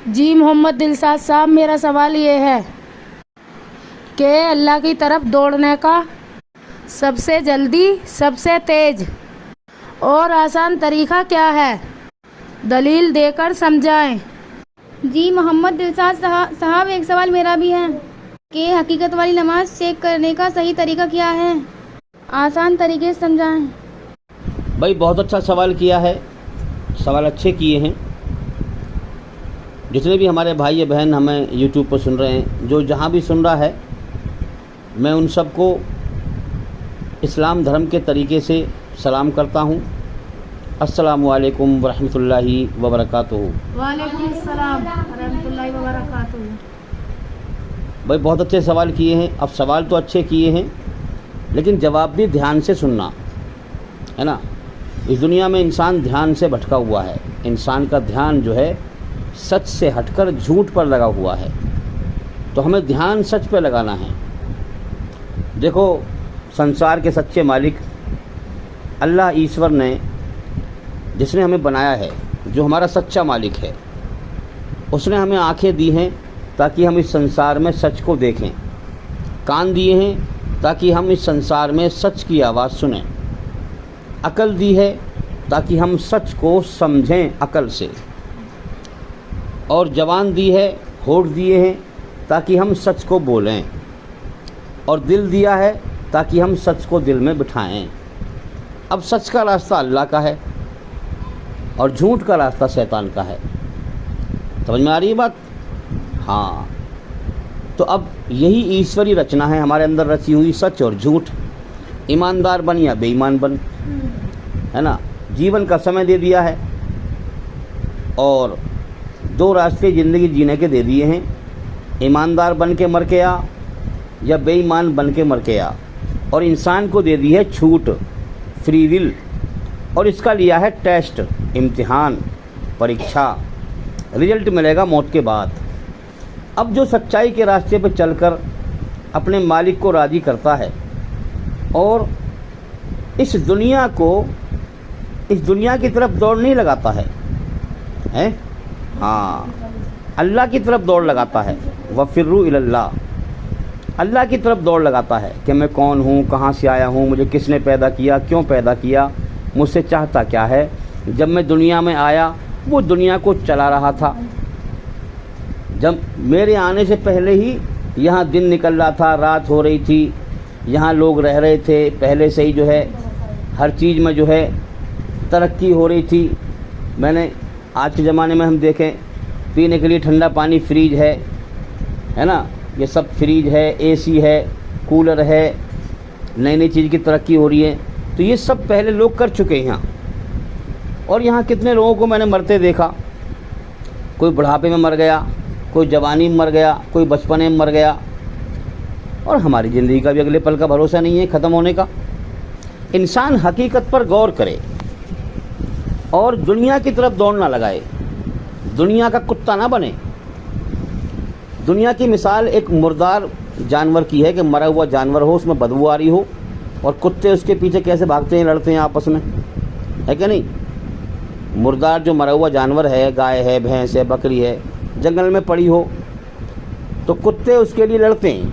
جی محمد دلشاد صاحب، میرا سوال یہ ہے کہ اللہ کی طرف دوڑنے کا سب سے جلدی، سب سے تیز اور آسان طریقہ کیا ہے؟ دلیل دے کر سمجھائیں۔ جی محمد دلشاد صاحب، ایک سوال میرا بھی ہے کہ حقیقت والی نماز چیک کرنے کا صحیح طریقہ کیا ہے؟ آسان طریقے سے سمجھائیں۔ بھائی بہت اچھا سوال کیا ہے، سوال اچھے کیے ہیں۔ جتنے بھی ہمارے بھائی بہن ہمیں یوٹیوب پر سن رہے ہیں، جو جہاں بھی سن رہا ہے، میں ان سب کو اسلام دھرم کے طریقے سے سلام کرتا ہوں۔ السلام علیکم ورحمۃ اللہ وبرکاتہ۔ وعلیکم السلام ورحمۃ اللہ وبرکاتہ۔ بھائی بہت اچھے سوال کیے ہیں۔ اب سوال تو اچھے کیے ہیں، لیکن جواب بھی دھیان سے سننا ہے نا۔ اس دنیا میں انسان دھیان سے بھٹکا ہوا ہے۔ انسان کا دھیان جو ہے سچ سے ہٹ کر جھوٹ پر لگا ہوا ہے، تو ہمیں دھیان سچ پہ لگانا ہے۔ دیکھو، سنسار کے سچے مالک اللہ ایشور نے، جس نے ہمیں بنایا ہے، جو ہمارا سچا مالک ہے، اس نے ہمیں آنکھیں دی ہیں تاکہ ہم اس سنسار میں سچ کو دیکھیں، کان دیے ہیں تاکہ ہم اس سنسار میں سچ کی آواز سنیں، عقل دی ہے تاکہ ہم سچ کو سمجھیں عقل سے، اور زبان دی ہے، ہونٹ دیے ہیں تاکہ ہم سچ کو بولیں، اور دل دیا ہے تاکہ ہم سچ کو دل میں بٹھائیں۔ اب سچ کا راستہ اللہ کا ہے اور جھوٹ کا راستہ شیطان کا ہے۔ سمجھ میں آ رہی ہے بات؟ ہاں، تو اب یہی ایشوری رچنا ہے ہمارے اندر رچی ہوئی، سچ اور جھوٹ، ایماندار بن یا بے ایمان بن، ہے نا۔ جیون کا سمے دے دیا ہے اور دو راستے زندگی جینے کے دے دیے ہیں، ایماندار بن کے مر کے آ یا بے ایمان بن کے مر کے آ، اور انسان کو دے دی ہے چھوٹ، فری ول، اور اس کا لیا ہے ٹیسٹ، امتحان، پریکشا، رزلٹ ملے گا موت کے بعد۔ اب جو سچائی کے راستے پہ چل کر اپنے مالک کو راضی کرتا ہے اور اس دنیا کی طرف دوڑ نہیں لگاتا ہے، ہاں، اللہ کی طرف دوڑ لگاتا ہے، وَفِرُّوا إِلَى اللَّهِ، اللہ کی طرف دوڑ لگاتا ہے کہ میں کون ہوں، کہاں سے آیا ہوں، مجھے کس نے پیدا کیا، کیوں پیدا کیا، مجھ سے چاہتا کیا ہے۔ جب میں دنیا میں آیا، وہ دنیا کو چلا رہا تھا، جب میرے آنے سے پہلے ہی یہاں دن نکل رہا تھا، رات ہو رہی تھی، یہاں لوگ رہ رہے تھے، پہلے سے ہی جو ہے ہر چیز میں جو ہے ترقی ہو رہی تھی۔ میں نے آج کے زمانے میں ہم دیکھیں، پینے کے لیے ٹھنڈا پانی فریج ہے نا، یہ سب فریج ہے، اے سی ہے، کولر ہے، نئی نئی چیز کی ترقی ہو رہی ہے، تو یہ سب پہلے لوگ کر چکے ہیں یہاں۔ اور یہاں کتنے لوگوں کو میں نے مرتے دیکھا، کوئی بڑھاپے میں مر گیا، کوئی جوانی میں مر گیا، کوئی بچپنے میں مر گیا، اور ہماری زندگی کا بھی اگلے پل کا بھروسہ نہیں ہے ختم ہونے کا۔ انسان حقیقت پر غور کرے اور دنیا کی طرف دوڑ نہ لگائے، دنیا کا کتا نہ بنے۔ دنیا کی مثال ایک مردار جانور کی ہے کہ مرا ہوا جانور ہو، اس میں بدبو آ رہی ہو، اور کتے اس کے پیچھے کیسے بھاگتے ہیں، لڑتے ہیں آپس میں، ہے کہ نہیں؟ مردار جو مرا ہوا جانور ہے، گائے ہے، بھینس ہے، بکری ہے، جنگل میں پڑی ہو تو کتے اس کے لیے لڑتے ہیں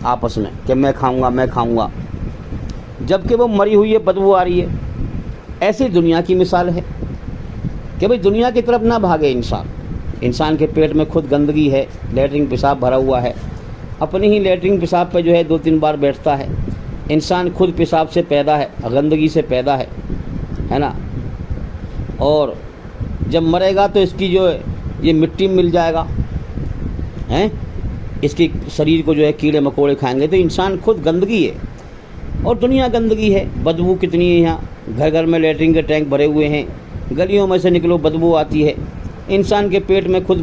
آپس میں کہ میں کھاؤں گا، میں کھاؤں گا، جبکہ وہ مری ہوئی ہے، بدبو آ رہی ہے۔ ایسی دنیا کی مثال ہے کہ بھئی دنیا کی طرف نہ بھاگے انسان کے پیٹ میں خود گندگی ہے، لیٹرنگ پیشاب بھرا ہوا ہے، اپنی ہی لیٹرنگ پیشاب پہ جو ہے 2-3 بار بیٹھتا ہے۔ انسان خود پیشاب سے پیدا ہے، گندگی سے پیدا ہے نا، اور جب مرے گا تو اس کی جو یہ مٹی مل جائے گا، اس کی شریر کو جو ہے کیڑے مکوڑے کھائیں گے، تو انسان خود گندگی ہے اور دنیا گندگی ہے۔ بدبو کتنی ہے یہاں، گھر گھر میں لیٹرنگ کے ٹینک بھرے ہوئے ہیں، گلیوں میں سے نکلو بدبو آتی ہے، انسان کے پیٹ میں خود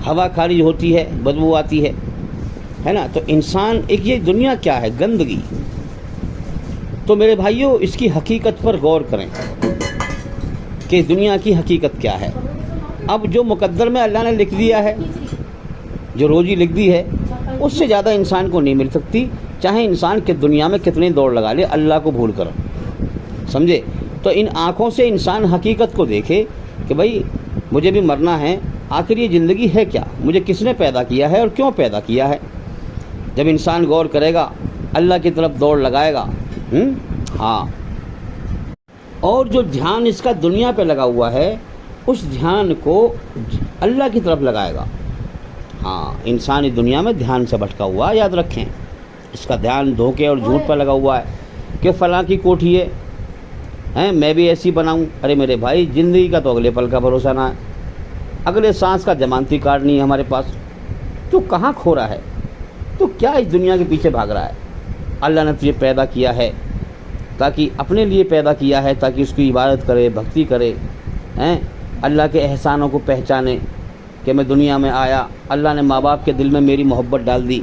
ہوا خارج ہوتی ہے، بدبو آتی ہے نا۔ تو انسان ایک یہ دنیا کیا ہے، گندگی۔ تو میرے بھائیوں، اس کی حقیقت پر غور کریں کہ دنیا کی حقیقت کیا ہے۔ اب جو مقدر میں اللہ نے لکھ دیا ہے، جو روزی لکھ دی ہے، اس سے زیادہ انسان کو نہیں مل سکتی، چاہے انسان کہ دنیا میں کتنی دوڑ لگا لے اللہ کو بھول کر، سمجھے؟ تو ان آنکھوں سے انسان حقیقت کو دیکھے کہ بھائی مجھے بھی مرنا ہے، آخر یہ زندگی ہے کیا، مجھے کس نے پیدا کیا ہے اور کیوں پیدا کیا ہے؟ جب انسان غور کرے گا، اللہ کی طرف دوڑ لگائے گا، ہاں، اور جو دھیان اس کا دنیا پہ لگا ہوا ہے اس دھیان کو اللہ کی طرف لگائے گا۔ ہاں، انسانی دنیا میں دھیان سے بھٹکا ہوا، یاد رکھیں، اس کا دھیان دھوکے اور جھوٹ پر لگا ہوا ہے کہ فلاں کی کوٹھی ہے، میں بھی ایسی بناؤں۔ ارے میرے بھائی، زندگی کا تو اگلے پل کا بھروسہ نہ ہے، اگلے سانس کا ضمانتی کارڈ نہیں ہے ہمارے پاس۔ تو کہاں کھو رہا ہے؟ تو کیا اس دنیا کے پیچھے بھاگ رہا ہے؟ اللہ نے تجھے پیدا کیا ہے تاکہ اپنے لیے پیدا کیا ہے، تاکہ اس کی عبادت کرے، بھکتی کرے، اللہ کے احسانوں کو پہچانے کہ میں دنیا میں آیا، اللہ نے ماں باپ کے دل میں میری محبت ڈال دی،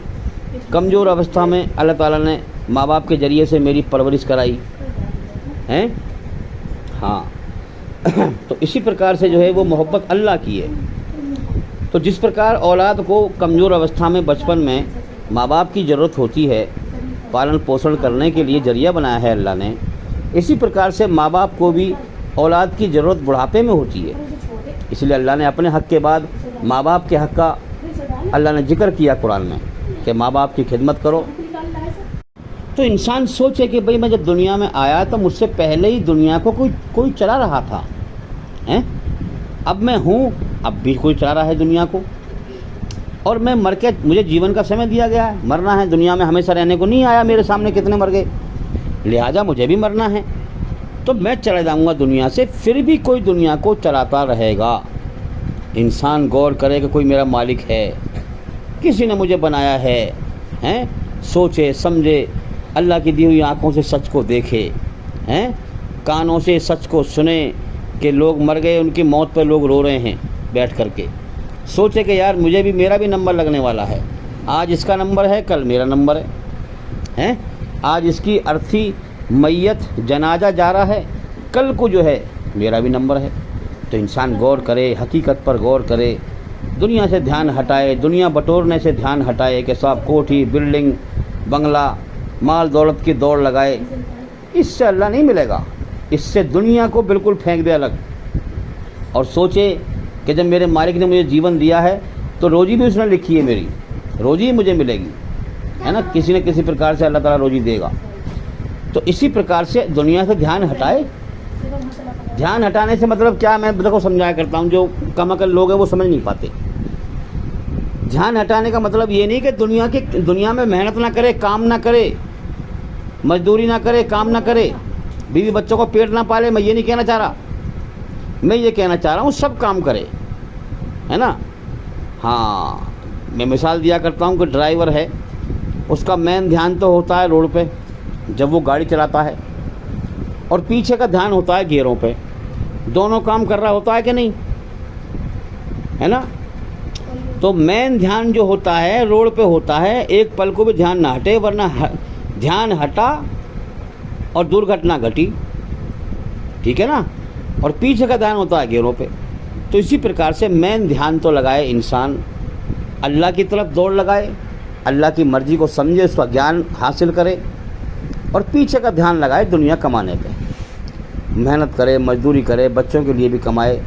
کمزور اوستھا میں اللہ تعالیٰ نے ماں باپ کے ذریعے سے میری پرورش کرائی ہے۔ ہاں، تو اسی پرکار سے جو ہے وہ محبت اللہ کی ہے۔ تو جس پرکار اولاد کو کمزور اوستھا میں بچپن میں ماں باپ کی ضرورت ہوتی ہے، پالن پوشن کرنے کے لیے ذریعہ بنایا ہے اللہ نے، اسی پرکار سے ماں باپ کو بھی اولاد کی ضرورت بڑھاپے میں ہوتی ہے۔ اس لیے اللہ نے اپنے حق کے بعد ماں باپ کے حق کا اللہ نے ذکر کیا قرآن میں کہ ماں باپ کی خدمت کرو۔ تو انسان سوچے کہ بھئی میں جب دنیا میں آیا تو مجھ سے پہلے ہی دنیا کو کوئی چلا رہا تھا، اب میں ہوں، اب بھی کوئی چلا رہا ہے دنیا کو، اور میں مر کے مجھے جیون کا سمے دیا گیا ہے، مرنا ہے، دنیا میں ہمیشہ رہنے کو نہیں آیا، میرے سامنے کتنے مر گئے، لہٰذا مجھے بھی مرنا ہے، تو میں چلا جاؤں گا دنیا سے، پھر بھی کوئی دنیا کو چلاتا رہے گا۔ انسان غور کرے کہ کوئی میرا مالک ہے، کسی نے مجھے بنایا ہے، سوچے سمجھے، اللہ کی دی ہوئی آنکھوں سے سچ کو دیکھے، کانوں سے سچ کو سنے کہ لوگ مر گئے، ان کی موت پہ لوگ رو رہے ہیں بیٹھ کر کے، سوچے کہ یار مجھے بھی میرا بھی نمبر لگنے والا ہے، آج اس کا نمبر ہے، کل میرا نمبر ہے، آج اس کی ارتھی میت جنازہ جا رہا ہے، کل کو جو ہے میرا بھی نمبر ہے۔ تو انسان غور کرے، حقیقت پر غور کرے، دنیا سے دھیان ہٹائے، دنیا بٹورنے سے دھیان ہٹائے کہ صاحب کوٹھی، بلڈنگ، بنگلہ، مال دولت کی دوڑ لگائے، اس سے اللہ نہیں ملے گا، اس سے دنیا کو بالکل پھینک دے الگ، اور سوچے کہ جب میرے مالک نے مجھے جیون دیا ہے تو روزی بھی اس نے لکھی ہے، میری روزی مجھے ملے گی، ہے نا، کسی نہ کسی پرکار سے اللہ تعالیٰ روزی دے گا۔ تو اسی پرکار سے دنیا سے دھیان ہٹائے۔ دھیان ہٹانے سے مطلب کیا، میں دیکھو سمجھایا کرتا ہوں، جو کم عقل لوگ ہیں وہ سمجھ نہیں پاتے۔ دھیان ہٹانے کا مطلب یہ نہیں کہ دنیا میں محنت نہ کرے، کام نہ کرے، مزدوری نہ کرے، کام نہ کرے، بیوی بچوں کو پیٹ نہ پالے، میں یہ نہیں کہنا چاہ رہا، میں یہ کہنا چاہ رہا ہوں سب کام کرے، ہے نا۔ ہاں، میں مثال دیا کرتا ہوں کہ ڈرائیور ہے، اس کا مین دھیان تو ہوتا ہے روڈ پہ جب وہ گاڑی چلاتا ہے، اور پیچھے کا دھیان ہوتا ہے گیئروں پہ، دونوں کام کر رہا ہوتا ہے کہ نہیں، ہے نا۔ تو مین دھیان جو ہوتا ہے روڈ پہ ہوتا ہے، ایک پل کو بھی دھیان نہ ہٹے، ورنہ دھیان ہٹا اور درگھٹنا گھٹی، ٹھیک ہے نا، اور پیچھے کا دھیان ہوتا ہے گیئروں پہ۔ تو اسی پرکار سے مین دھیان تو لگائے انسان، اللہ کی طرف دوڑ لگائے، اللہ کی مرضی کو سمجھے، اس کا گیان حاصل کرے، اور پیچھے کا دھیان لگائے دنیا کمانے پہ، محنت کرے، مزدوری کرے، بچوں کے لیے بھی کمائے،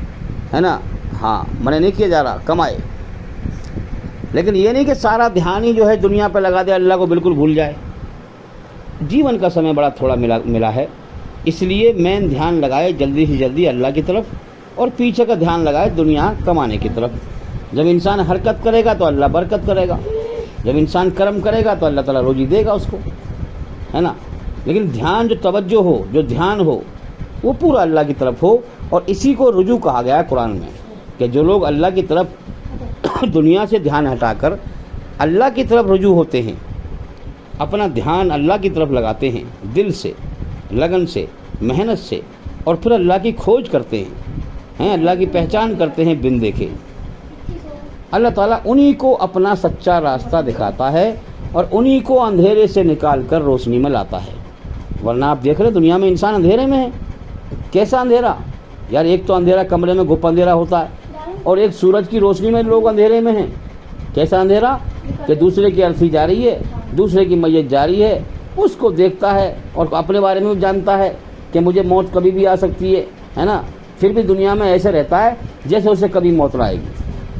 ہے نا۔ ہاں، منع نہیں کیا جا رہا، کمائے، لیکن یہ نہیں کہ سارا دھیان ہی جو ہے دنیا پہ لگا دے، اللہ کو بالکل بھول جائے۔ جیون کا سمے بڑا تھوڑا ملا ہے، اس لیے مین دھیان لگائے جلدی سے جلدی اللہ کی طرف، اور پیچھے کا دھیان لگائے دنیا کمانے کی طرف۔ جب انسان حرکت کرے گا تو اللہ برکت کرے گا، جب انسان کرم کرے گا تو اللہ تعالیٰ روزی دے گا اس کو، ہے نا۔ لیکن دھیان جو توجہ ہو، جو دھیان ہو، وہ پورا اللہ کی طرف ہو، اور اسی کو رجوع کہا گیا ہے قرآن میں، کہ جو لوگ اللہ کی طرف دنیا سے دھیان ہٹا کر اللہ کی طرف رجوع ہوتے ہیں، اپنا دھیان اللہ کی طرف لگاتے ہیں، دل سے، لگن سے، محنت سے، اور پھر اللہ کی کھوج کرتے ہیں، اللہ کی پہچان کرتے ہیں بن دیکھے، اللہ تعالیٰ انہی کو اپنا سچا راستہ دکھاتا ہے، اور انہی کو اندھیرے سے نکال کر روشنی میں لاتا ہے۔ ورنہ آپ دیکھ رہے دنیا میں انسان اندھیرے میں ہے۔ کیسا اندھیرا یار؟ ایک تو اندھیرا کمرے میں گپ اندھیرا ہوتا ہے، اور ایک سورج کی روشنی میں لوگ اندھیرے میں ہیں۔ کیسا اندھیرا کہ دوسرے کی ارتھی جا رہی ہے، دوسرے کی میت جا رہی ہے، اس کو دیکھتا ہے اور اپنے بارے میں بھی جانتا ہے کہ مجھے موت کبھی بھی آ سکتی ہے نا، پھر بھی دنیا میں ایسے رہتا ہے جیسے اسے کبھی موت نہ آئے گی۔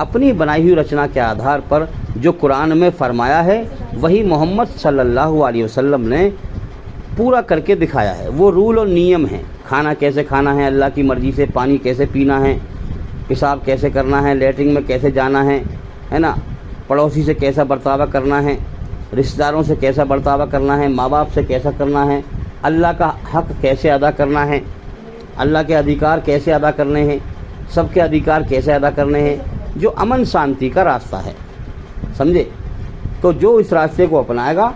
اپنی بنائی ہوئی رچنا کے آدھار پر جو قرآن میں فرمایا ہے وہی محمد صلی اللہ علیہ وسلم نے پورا کر کے دکھایا ہے. وہ رول اور نیم ہیں. کھانا کیسے کھانا ہے اللہ کی مرضی سے, پانی کیسے پینا ہے, پیشاب کیسے کرنا ہے, لیٹرنگ میں کیسے جانا ہے نا, پڑوسی سے کیسا برتاوا کرنا ہے, رشتہ داروں سے کیسا برتاوا کرنا ہے, ماں باپ سے کیسا کرنا ہے, اللہ کا حق کیسے ادا کرنا ہے, اللہ کے ادھیکار کیسے ادا کرنے ہیں, سب کے ادھیکار کیسے ادا کرنے ہیں, جو امن شانتی کا راستہ ہے. سمجھے؟ تو جو اس راستے کو اپنائے گا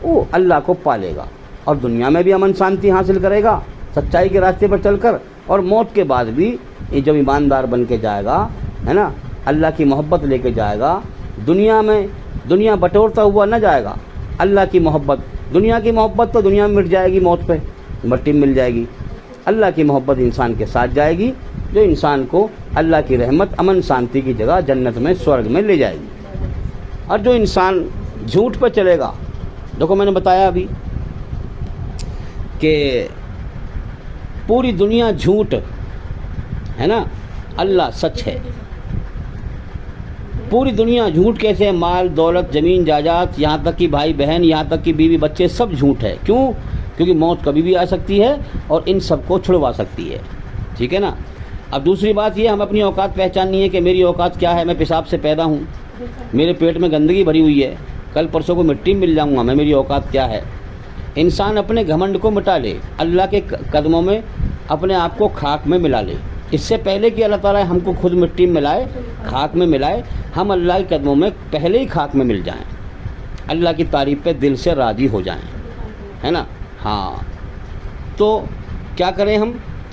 وہ اللہ کو پالے گا اور دنیا میں بھی امن شانتی حاصل کرے گا سچائی کے راستے پر چل کر, اور موت کے بعد بھی یہ جب ایماندار بن کے جائے گا ہے نا, اللہ کی محبت لے کے جائے گا, دنیا میں دنیا بٹورتا ہوا نہ جائے گا. اللہ کی محبت, دنیا کی محبت تو دنیا میں مٹ جائے گی, موت پہ مٹی مل جائے گی. اللہ کی محبت انسان کے ساتھ جائے گی جو انسان کو اللہ کی رحمت امن شانتی کی جگہ جنت میں سورگ میں لے جائے گی. اور جو انسان جھوٹ پہ چلے گا, دیکھو میں نے بتایا ابھی کہ پوری دنیا جھوٹ ہے نا, اللہ سچ ہے. پوری دنیا جھوٹ کیسے ہے؟ مال دولت زمین جائیداد یہاں تک کہ بھائی بہن یہاں تک کہ بیوی بچے سب جھوٹ ہے. کیوں؟ کیونکہ موت کبھی بھی آ سکتی ہے اور ان سب کو چھڑوا سکتی ہے. ٹھیک ہے نا. اب دوسری بات یہ, ہم اپنی اوقات پہچاننی ہے کہ میری اوقات کیا ہے. میں پیشاب سے پیدا ہوں, میرے پیٹ میں گندگی بھری ہوئی ہے, کل پرسوں کو مٹی میں مل جاؤں گا میں, میری اوقات کیا ہے. انسان اپنے گھمنڈ کو مٹا لے, اللہ کے قدموں میں اپنے آپ کو خاک میں ملا لے. اس سے پہلے کہ اللہ تعالیٰ ہم کو خود مٹی میں ملائے, خاک میں ملائے, ہم اللہ کے قدموں میں پہلے ہی خاک میں مل جائیں, اللہ کی تعریف پہ دل سے راضی ہو جائیں, ہے نا. ہاں, تو کیا کریں ہم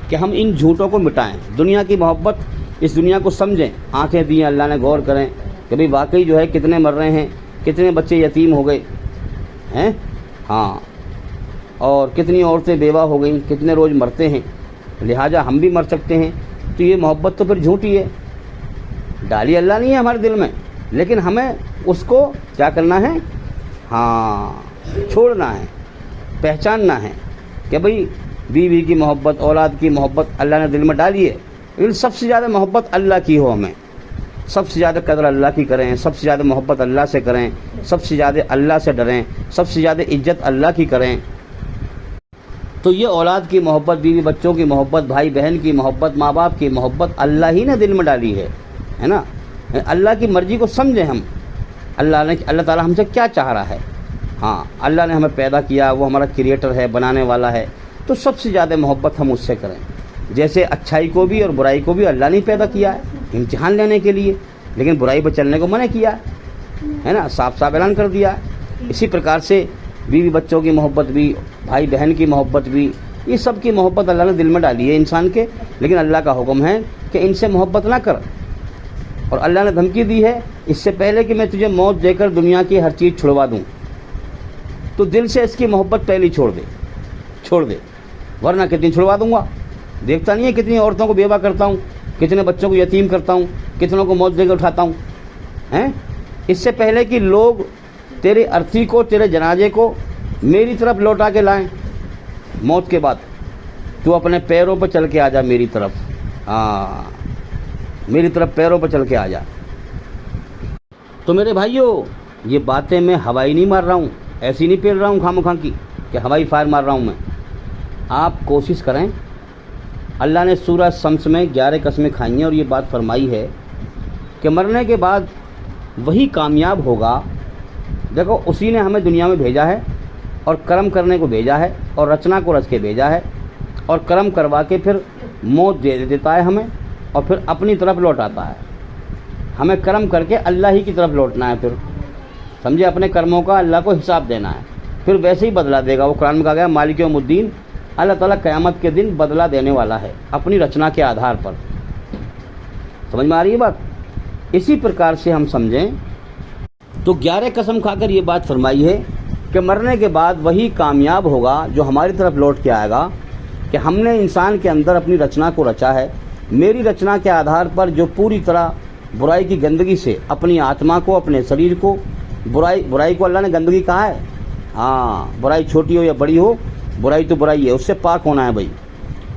کہ ہم ان جھوٹوں کو مٹائیں, دنیا کی محبت, اس دنیا کو سمجھیں. آنکھیں دی اللہ نے, غور کریں کہ بھئی واقعی جو ہے کتنے مر رہے ہیں, کتنے بچے یتیم ہو گئے ہیں, ہاں, اور کتنی عورتیں بیوہ ہو گئیں, کتنے روز مرتے ہیں, لہٰذا ہم بھی مر سکتے ہیں. تو یہ محبت تو پھر جھوٹی ہے, ڈالی اللہ نہیں ہے ہمارے دل میں, لیکن ہمیں اس کو کیا کرنا ہے, ہاں, چھوڑنا ہے, پہچاننا ہے کہ بھئی بیوی کی محبت, اولاد کی محبت اللہ نے دل میں ڈالی ہے, لیکن سب سے زیادہ محبت اللہ کی ہو. ہمیں سب سے زیادہ قدر اللہ کی کریں, سب سے زیادہ محبت اللہ سے کریں, سب سے زیادہ اللہ سے ڈریں, سب سے زیادہ عزت اللہ کی کریں. تو یہ اولاد کی محبت, بیوی بچوں کی محبت, بھائی بہن کی محبت, ماں باپ کی محبت اللہ ہی نے دل میں ڈالی ہے نا. اللہ کی مرضی کو سمجھیں ہم, اللہ تعالیٰ ہم سے کیا چاہ رہا ہے. ہاں, اللہ نے ہمیں پیدا کیا, وہ ہمارا کریٹر ہے, بنانے والا ہے, تو سب سے زیادہ محبت ہم اس سے کریں. جیسے اچھائی کو بھی اور برائی کو بھی اللہ نے پیدا کیا ہے امتحان لینے کے لیے, لیکن برائی پر چلنے کو منع کیا ہے نا, صاف صاف اعلان کر دیا. اسی پرکار سے بیوی بچوں کی محبت بھی, بھائی بہن کی محبت بھی, یہ سب کی محبت اللہ نے دل میں ڈالی ہے انسان کے, لیکن اللہ کا حکم ہے کہ ان سے محبت نہ کر. اور اللہ نے دھمکی دی ہے, اس سے پہلے کہ میں تجھے موت دے کر دنیا کی ہر چیز چھڑوا دوں تو دل سے اس کی محبت پہلے چھوڑ دے, ورنہ کتنی چھڑوا دوں گا. دیکھتا نہیں ہے کتنی عورتوں کو بیوہ کرتا ہوں, کتنے بچوں کو یتیم کرتا ہوں, کتنوں کو موت دے کے اٹھاتا ہوں ہیں. اس سے پہلے کہ لوگ تیرے ارتھی کو, تیرے جنازے کو میری طرف لوٹا کے لائیں, موت کے بعد تو اپنے پیروں پر چل کے آ جا میری طرف. ہاں, میری طرف پیروں پر چل کے آ جا. تو میرے بھائیوں, یہ باتیں میں ہوائی نہیں مار رہا ہوں, ایسی نہیں پھیر رہا ہوں خام خواہ کی کہ ہوائی فائر مار رہا ہوں میں. آپ کوشش کریں, اللہ نے سورہ شمس میں 11 قسمیں کھائی ہیں اور یہ بات فرمائی ہے کہ مرنے کے بعد وہی کامیاب ہوگا. دیکھو, اسی نے ہمیں دنیا میں بھیجا ہے اور کرم کرنے کو بھیجا ہے اور رچنا کو رچ کے بھیجا ہے, اور کرم کروا کے پھر موت دے دیتا ہے ہمیں اور پھر اپنی طرف لوٹاتا ہے. ہمیں کرم کر کے اللہ ہی کی طرف لوٹنا ہے. پھر سمجھے, اپنے کرموں کا اللہ کو حساب دینا ہے, پھر ویسے ہی بدلہ دے گا. وہ قرآن میں کہا گیا مالک یوم الدین, اللہ تعالیٰ قیامت کے دن بدلہ دینے والا ہے اپنی رچنا کے آدھار پر. سمجھ میں آ رہی ہے بات؟ اسی پرکار سے ہم سمجھیں تو 11 قسم کھا کر یہ بات فرمائی ہے کہ مرنے کے بعد وہی کامیاب ہوگا جو ہماری طرف لوٹ کے آئے گا کہ ہم نے انسان کے اندر اپنی رچنا کو رچا ہے. میری رچنا کے آدھار پر جو پوری طرح برائی کی گندگی سے اپنی آتما کو, اپنے شریر کو, برائی کو اللہ نے گندگی کہا ہے. ہاں, برائی چھوٹی ہو یا بڑی ہو, برائی تو برائی ہے, اس سے پاک ہونا ہے بھائی.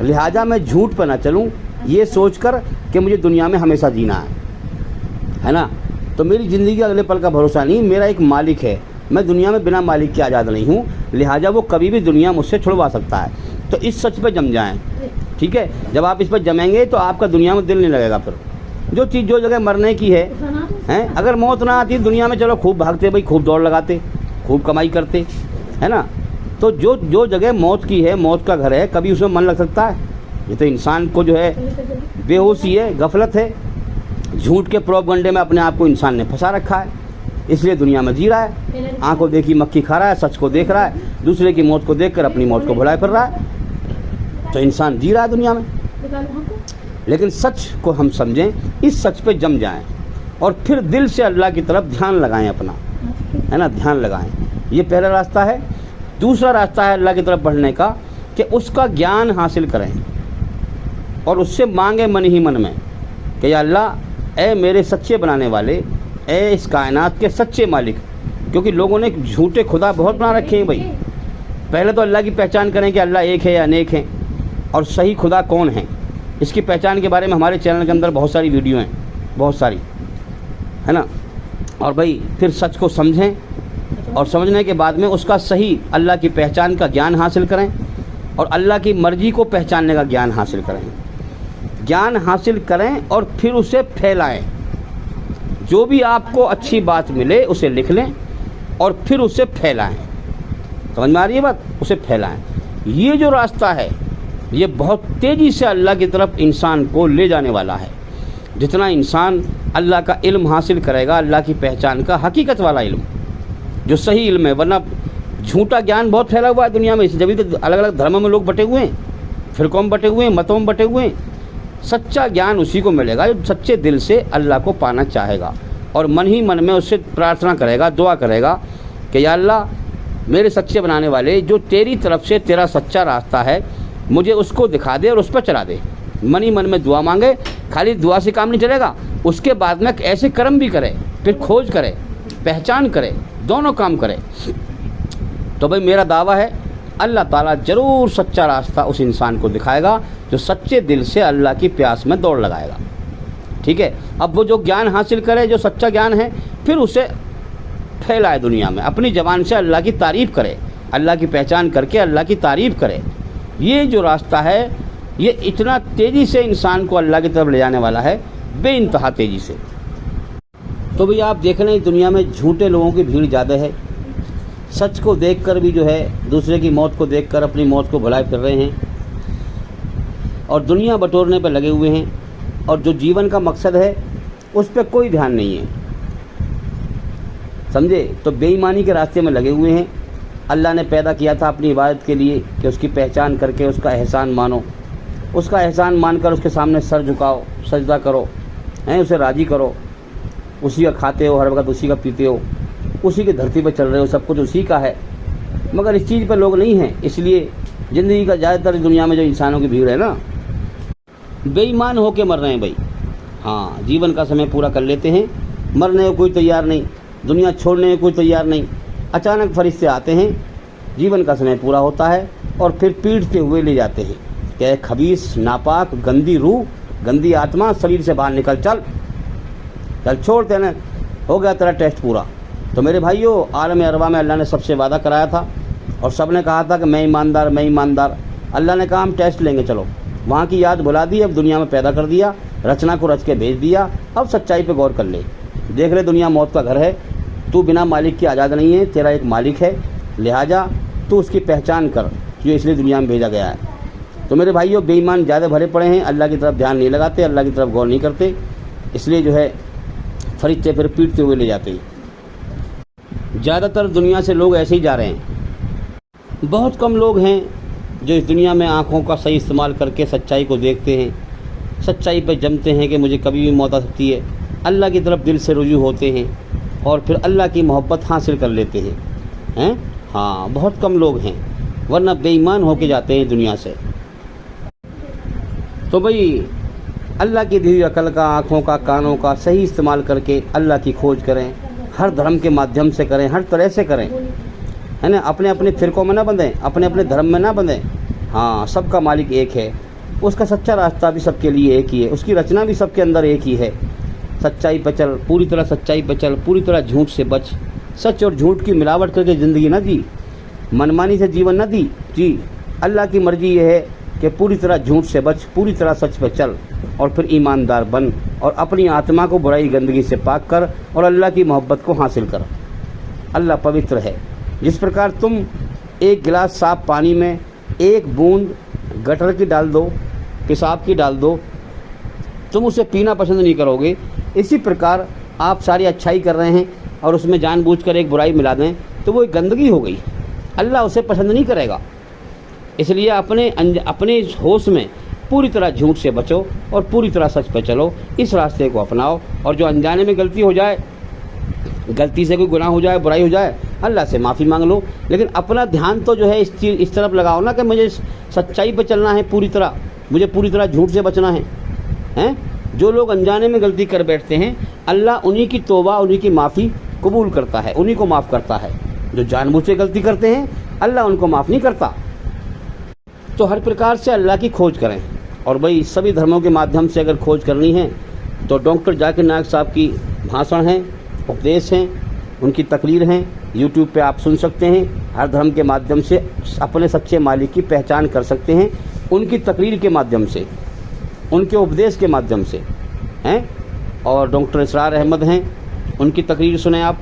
لہٰذا میں جھوٹ پہ نہ چلوں یہ سوچ کر کہ مجھے دنیا میں ہمیشہ جینا ہے نا. تو میری زندگی کا اگلے پل کا بھروسہ نہیں, میرا ایک مالک ہے, میں دنیا میں بنا مالک کے آزاد نہیں ہوں, لہٰذا وہ کبھی بھی دنیا مجھ سے چھڑوا سکتا ہے. تو اس سچ پہ جم جائیں, ٹھیک ہے. جب آپ اس پہ جمیں گے تو آپ کا دنیا میں دل نہیں لگے گا. پھر جو چیز جو جگہ مرنے کی ہے, اگر موت نہ آتی دنیا میں چلو خوب بھاگتے بھائی, خوب دوڑ لگاتے, خوب کمائی کرتے, ہے نا. تو جو جگہ موت کی ہے, موت کا گھر ہے, کبھی اس میں من لگ سکتا ہے؟ یہ تو انسان کو جو ہے بے ہوشی ہے, غفلت ہے, جھوٹ کے پروپگنڈے میں اپنے آپ کو انسان نے پھنسا رکھا ہے, اس لیے دنیا میں جی رہا ہے, آنکھوں دیکھی مکھی کھا رہا ہے, سچ کو دیکھ رہا ہے, دوسرے کی موت کو دیکھ کر اپنی موت کو بھلائے پھر رہا ہے. تو انسان جی رہا ہے دنیا میں. لیکن سچ کو ہم سمجھیں, اس سچ پہ جم جائیں اور پھر دل سے اللہ کی طرف دھیان لگائیں اپنا, ہے نا, دھیان لگائیں. یہ پہلا راستہ ہے. دوسرا راستہ ہے اللہ کی طرف بڑھنے کا کہ اس کا گیان حاصل کریں اور اس سے مانگیں من ہی من میں کہ یا اللہ اے میرے سچے بنانے والے, اے اس کائنات کے سچے مالک. کیونکہ لوگوں نے جھوٹے خدا بہت بنا رکھے ہیں بھائی. پہلے تو اللہ کی پہچان کریں کہ اللہ ایک ہے یا انیک ہے, اور صحیح خدا کون ہے. اس کی پہچان کے بارے میں ہمارے چینل کے اندر بہت ساری ویڈیو ہیں, بہت ساری, ہے نا. اور بھائی پھر سچ کو سمجھیں اور سمجھنے کے بعد میں اس کا صحیح اللہ کی پہچان کا گیان حاصل کریں اور اللہ کی مرضی کو پہچاننے کا گیان حاصل کریں. گیان حاصل کریں اور پھر اسے پھیلائیں. جو بھی آپ کو اچھی بات ملے اسے لکھ لیں اور پھر اسے پھیلائیں. سمجھ میں آ رہی ہے بات؟ اسے پھیلائیں. یہ جو راستہ ہے یہ بہت تیزی سے اللہ کی طرف انسان کو لے جانے والا ہے. جتنا انسان اللہ کا علم حاصل کرے گا, اللہ کی پہچان کا حقیقت والا علم جو صحیح علم ہے, ورنہ جھوٹا گیان بہت پھیلا ہوا ہے دنیا میں. جبھی تو الگ الگ دھرموں میں لوگ بٹے ہوئے ہیں, فرقوں میں بٹے ہوئے ہیں, متوں میں بٹے ہوئے ہیں. سچا گیان اسی کو ملے گا جو سچے دل سے اللہ کو پانا چاہے گا اور من ہی من میں اس سے پرارتھنا کرے گا, دعا کرے گا کہ یا اللہ میرے سچے بنانے والے, جو تیری طرف سے تیرا سچا راستہ ہے مجھے اس کو دکھا دے اور اس پہ چلا دے. من ہی من میں دعا مانگے. خالی دعا سے کام نہیں چلے گا, اس کے بعد میں ایسے کرم بھی کرے, پھر کھوج کرے, پہچان کرے, دونوں کام کرے. تو بھائی میرا دعویٰ ہے اللہ تعالیٰ ضرور سچا راستہ اس انسان کو دکھائے گا جو سچے دل سے اللہ کی پیاس میں دوڑ لگائے گا. ٹھیک ہے. اب وہ جو گیان حاصل کرے, جو سچا گیان ہے, پھر اسے پھیلائے دنیا میں, اپنی زبان سے اللہ کی تعریف کرے, اللہ کی پہچان کر کے اللہ کی تعریف کرے. یہ جو راستہ ہے یہ اتنا تیزی سے انسان کو اللہ کی طرف لے جانے والا ہے, بے انتہا تیزی سے. تو بھئی آپ دیکھ رہے ہیں دنیا میں جھوٹے لوگوں کی بھیڑ زیادہ ہے. سچ کو دیکھ کر بھی جو ہے دوسرے کی موت کو دیکھ کر اپنی موت کو بھلائے پھر رہے ہیں اور دنیا بٹورنے پہ لگے ہوئے ہیں, اور جو جیون کا مقصد ہے اس پہ کوئی دھیان نہیں ہے. سمجھے؟ تو بے ایمانی کے راستے میں لگے ہوئے ہیں. اللہ نے پیدا کیا تھا اپنی عبادت کے لیے کہ اس کی پہچان کر کے اس کا احسان مانو, اس کا احسان مان کر اس کے سامنے سر جھکاؤ, سجدہ کرو, اسے راضی کرو. اسی کا کھاتے ہو, ہر وقت اسی کا پیتے ہو, اسی کی دھرتی پہ چل رہے ہو, سب کچھ اسی کا ہے. مگر اس چیز پہ لوگ نہیں ہیں. اس لیے زندگی کا زیادہ تر دنیا میں جو انسانوں کی بھیڑ ہے نا, بے ایمان ہو کے مر رہے ہیں بھائی. ہاں, جیون کا سمے پورا کر لیتے ہیں, مرنے کو کوئی تیار نہیں, دنیا چھوڑنے کو کوئی تیار نہیں. اچانک فرشتے آتے ہیں, جیون کا سمے پورا ہوتا ہے اور پھر پیٹتے ہوئے لے جاتے ہیں کہ اے خبیث, ناپاک, گندی روح, گندی آتما, شریر سے باہر نکل, چل چھوڑتے نا, ہو گیا تیرا ٹیسٹ پورا. تو میرے بھائیو, عالم ارواح میں اللہ نے سب سے وعدہ کرایا تھا اور سب نے کہا تھا کہ میں ایماندار, میں ایماندار. اللہ نے کہا ہم ٹیسٹ لیں گے, چلو. وہاں کی یاد بھلا دی, اب دنیا میں پیدا کر دیا, رچنا کو رچ کے بھیج دیا. اب سچائی پہ غور کر لے. دیکھ رہے دنیا موت کا گھر ہے, تو بنا مالک کی آزاد نہیں ہے, تیرا ایک مالک ہے, لہٰذا تو اس کی پہچان کر, جو اس لیے دنیا میں بھیجا گیا ہے. تو میرے بھائیو, بے ایمان زیادہ بھرے پڑے ہیں, اللہ کی طرف دھیان نہیں لگاتے, اللہ کی طرف غور نہیں کرتے, اس لیے جو ہے فرشتے پھر پیٹتے ہوئے لے جاتے ہیں. زیادہ تر دنیا سے لوگ ایسے ہی جا رہے ہیں. بہت کم لوگ ہیں جو اس دنیا میں آنکھوں کا صحیح استعمال کر کے سچائی کو دیکھتے ہیں, سچائی پہ جمتے ہیں کہ مجھے کبھی بھی موت آ سکتی ہے, اللہ کی طرف دل سے رجوع ہوتے ہیں اور پھر اللہ کی محبت حاصل کر لیتے ہیں. ہاں, بہت کم لوگ ہیں, ورنہ بے ایمان ہو کے جاتے ہیں دنیا سے. تو بھئی اللہ کی دی ہوئی عقل کا, آنکھوں کا, کانوں کا صحیح استعمال کر کے اللہ کی کھوج کریں, ہر دھرم کے مادھیم سے کریں, ہر طرح سے کریں, ہے نا. اپنے اپنے فرقوں میں نہ بندھیں, اپنے اپنے دھرم میں نہ بندھیں. ہاں, سب کا مالک ایک ہے اس کا سچا راستہ بھی سب کے لیے ایک ہی ہے, اس کی رچنا بھی سب کے اندر ایک ہی ہے. سچائی پہ چل, پوری طرح سچائی پہ چل, پوری طرح جھوٹ سے بچ. سچ اور جھوٹ کی ملاوٹ کر کے زندگی نہ جی, منمانی سے جیون نہ جی. اللہ کی مرضی یہ ہے کہ پوری طرح جھوٹ سے بچ, پوری طرح سچ پہ چل, اور پھر ایماندار بن, اور اپنی آتما کو برائی گندگی سے پاک کر, اور اللہ کی محبت کو حاصل کر. اللہ پوتر ہے. جس پرکار تم ایک گلاس صاف پانی میں ایک بوند گٹر کی ڈال دو, پیشاب کی ڈال دو, تم اسے پینا پسند نہیں کرو گے. اسی پرکار آپ ساری اچھائی کر رہے ہیں اور اس میں جان بوجھ کر ایک برائی ملا دیں تو وہ ایک گندگی ہو گئی, اللہ اسے پسند نہیں کرے گا. اس لیے اپنے ہوش میں پوری طرح جھوٹ سے بچو اور پوری طرح سچ پہ چلو. اس راستے کو اپناؤ, اور جو انجانے میں غلطی ہو جائے, غلطی سے کوئی گناہ ہو جائے, برائی ہو جائے, اللہ سے معافی مانگ لو. لیکن اپنا دھیان تو جو ہے اس طرف لگاؤ نا کہ مجھے سچائی پہ چلنا ہے پوری طرح, مجھے پوری طرح جھوٹ سے بچنا ہے. جو لوگ انجانے میں غلطی کر بیٹھتے ہیں, اللہ انہی کی توبہ, انہی کی معافی قبول کرتا ہے, انہی کو معاف کرتا ہے. جو جان بوجھ سے غلطی کرتے ہیں اللہ ان کو معاف نہیں کرتا. تو ہر پرکار سے اللہ کی کھوج کریں. اور بھائی سبھی دھرموں کے مادھیم سے اگر کھوج کرنی ہے تو ڈاکٹر ذاکر نائک صاحب کی بھاشن ہیں, اپدیش ہیں, ان کی تقریر ہیں, یوٹیوب پہ آپ سن سکتے ہیں. ہر دھرم کے مادھیم سے اپنے سچے مالک کی پہچان کر سکتے ہیں, ان کی تقریر کے مادھیم سے, ان کے اپدیش کے مادھیم سے ہیں. اور ڈاکٹر اسرار احمد ہیں, ان کی تقریر سنیں آپ.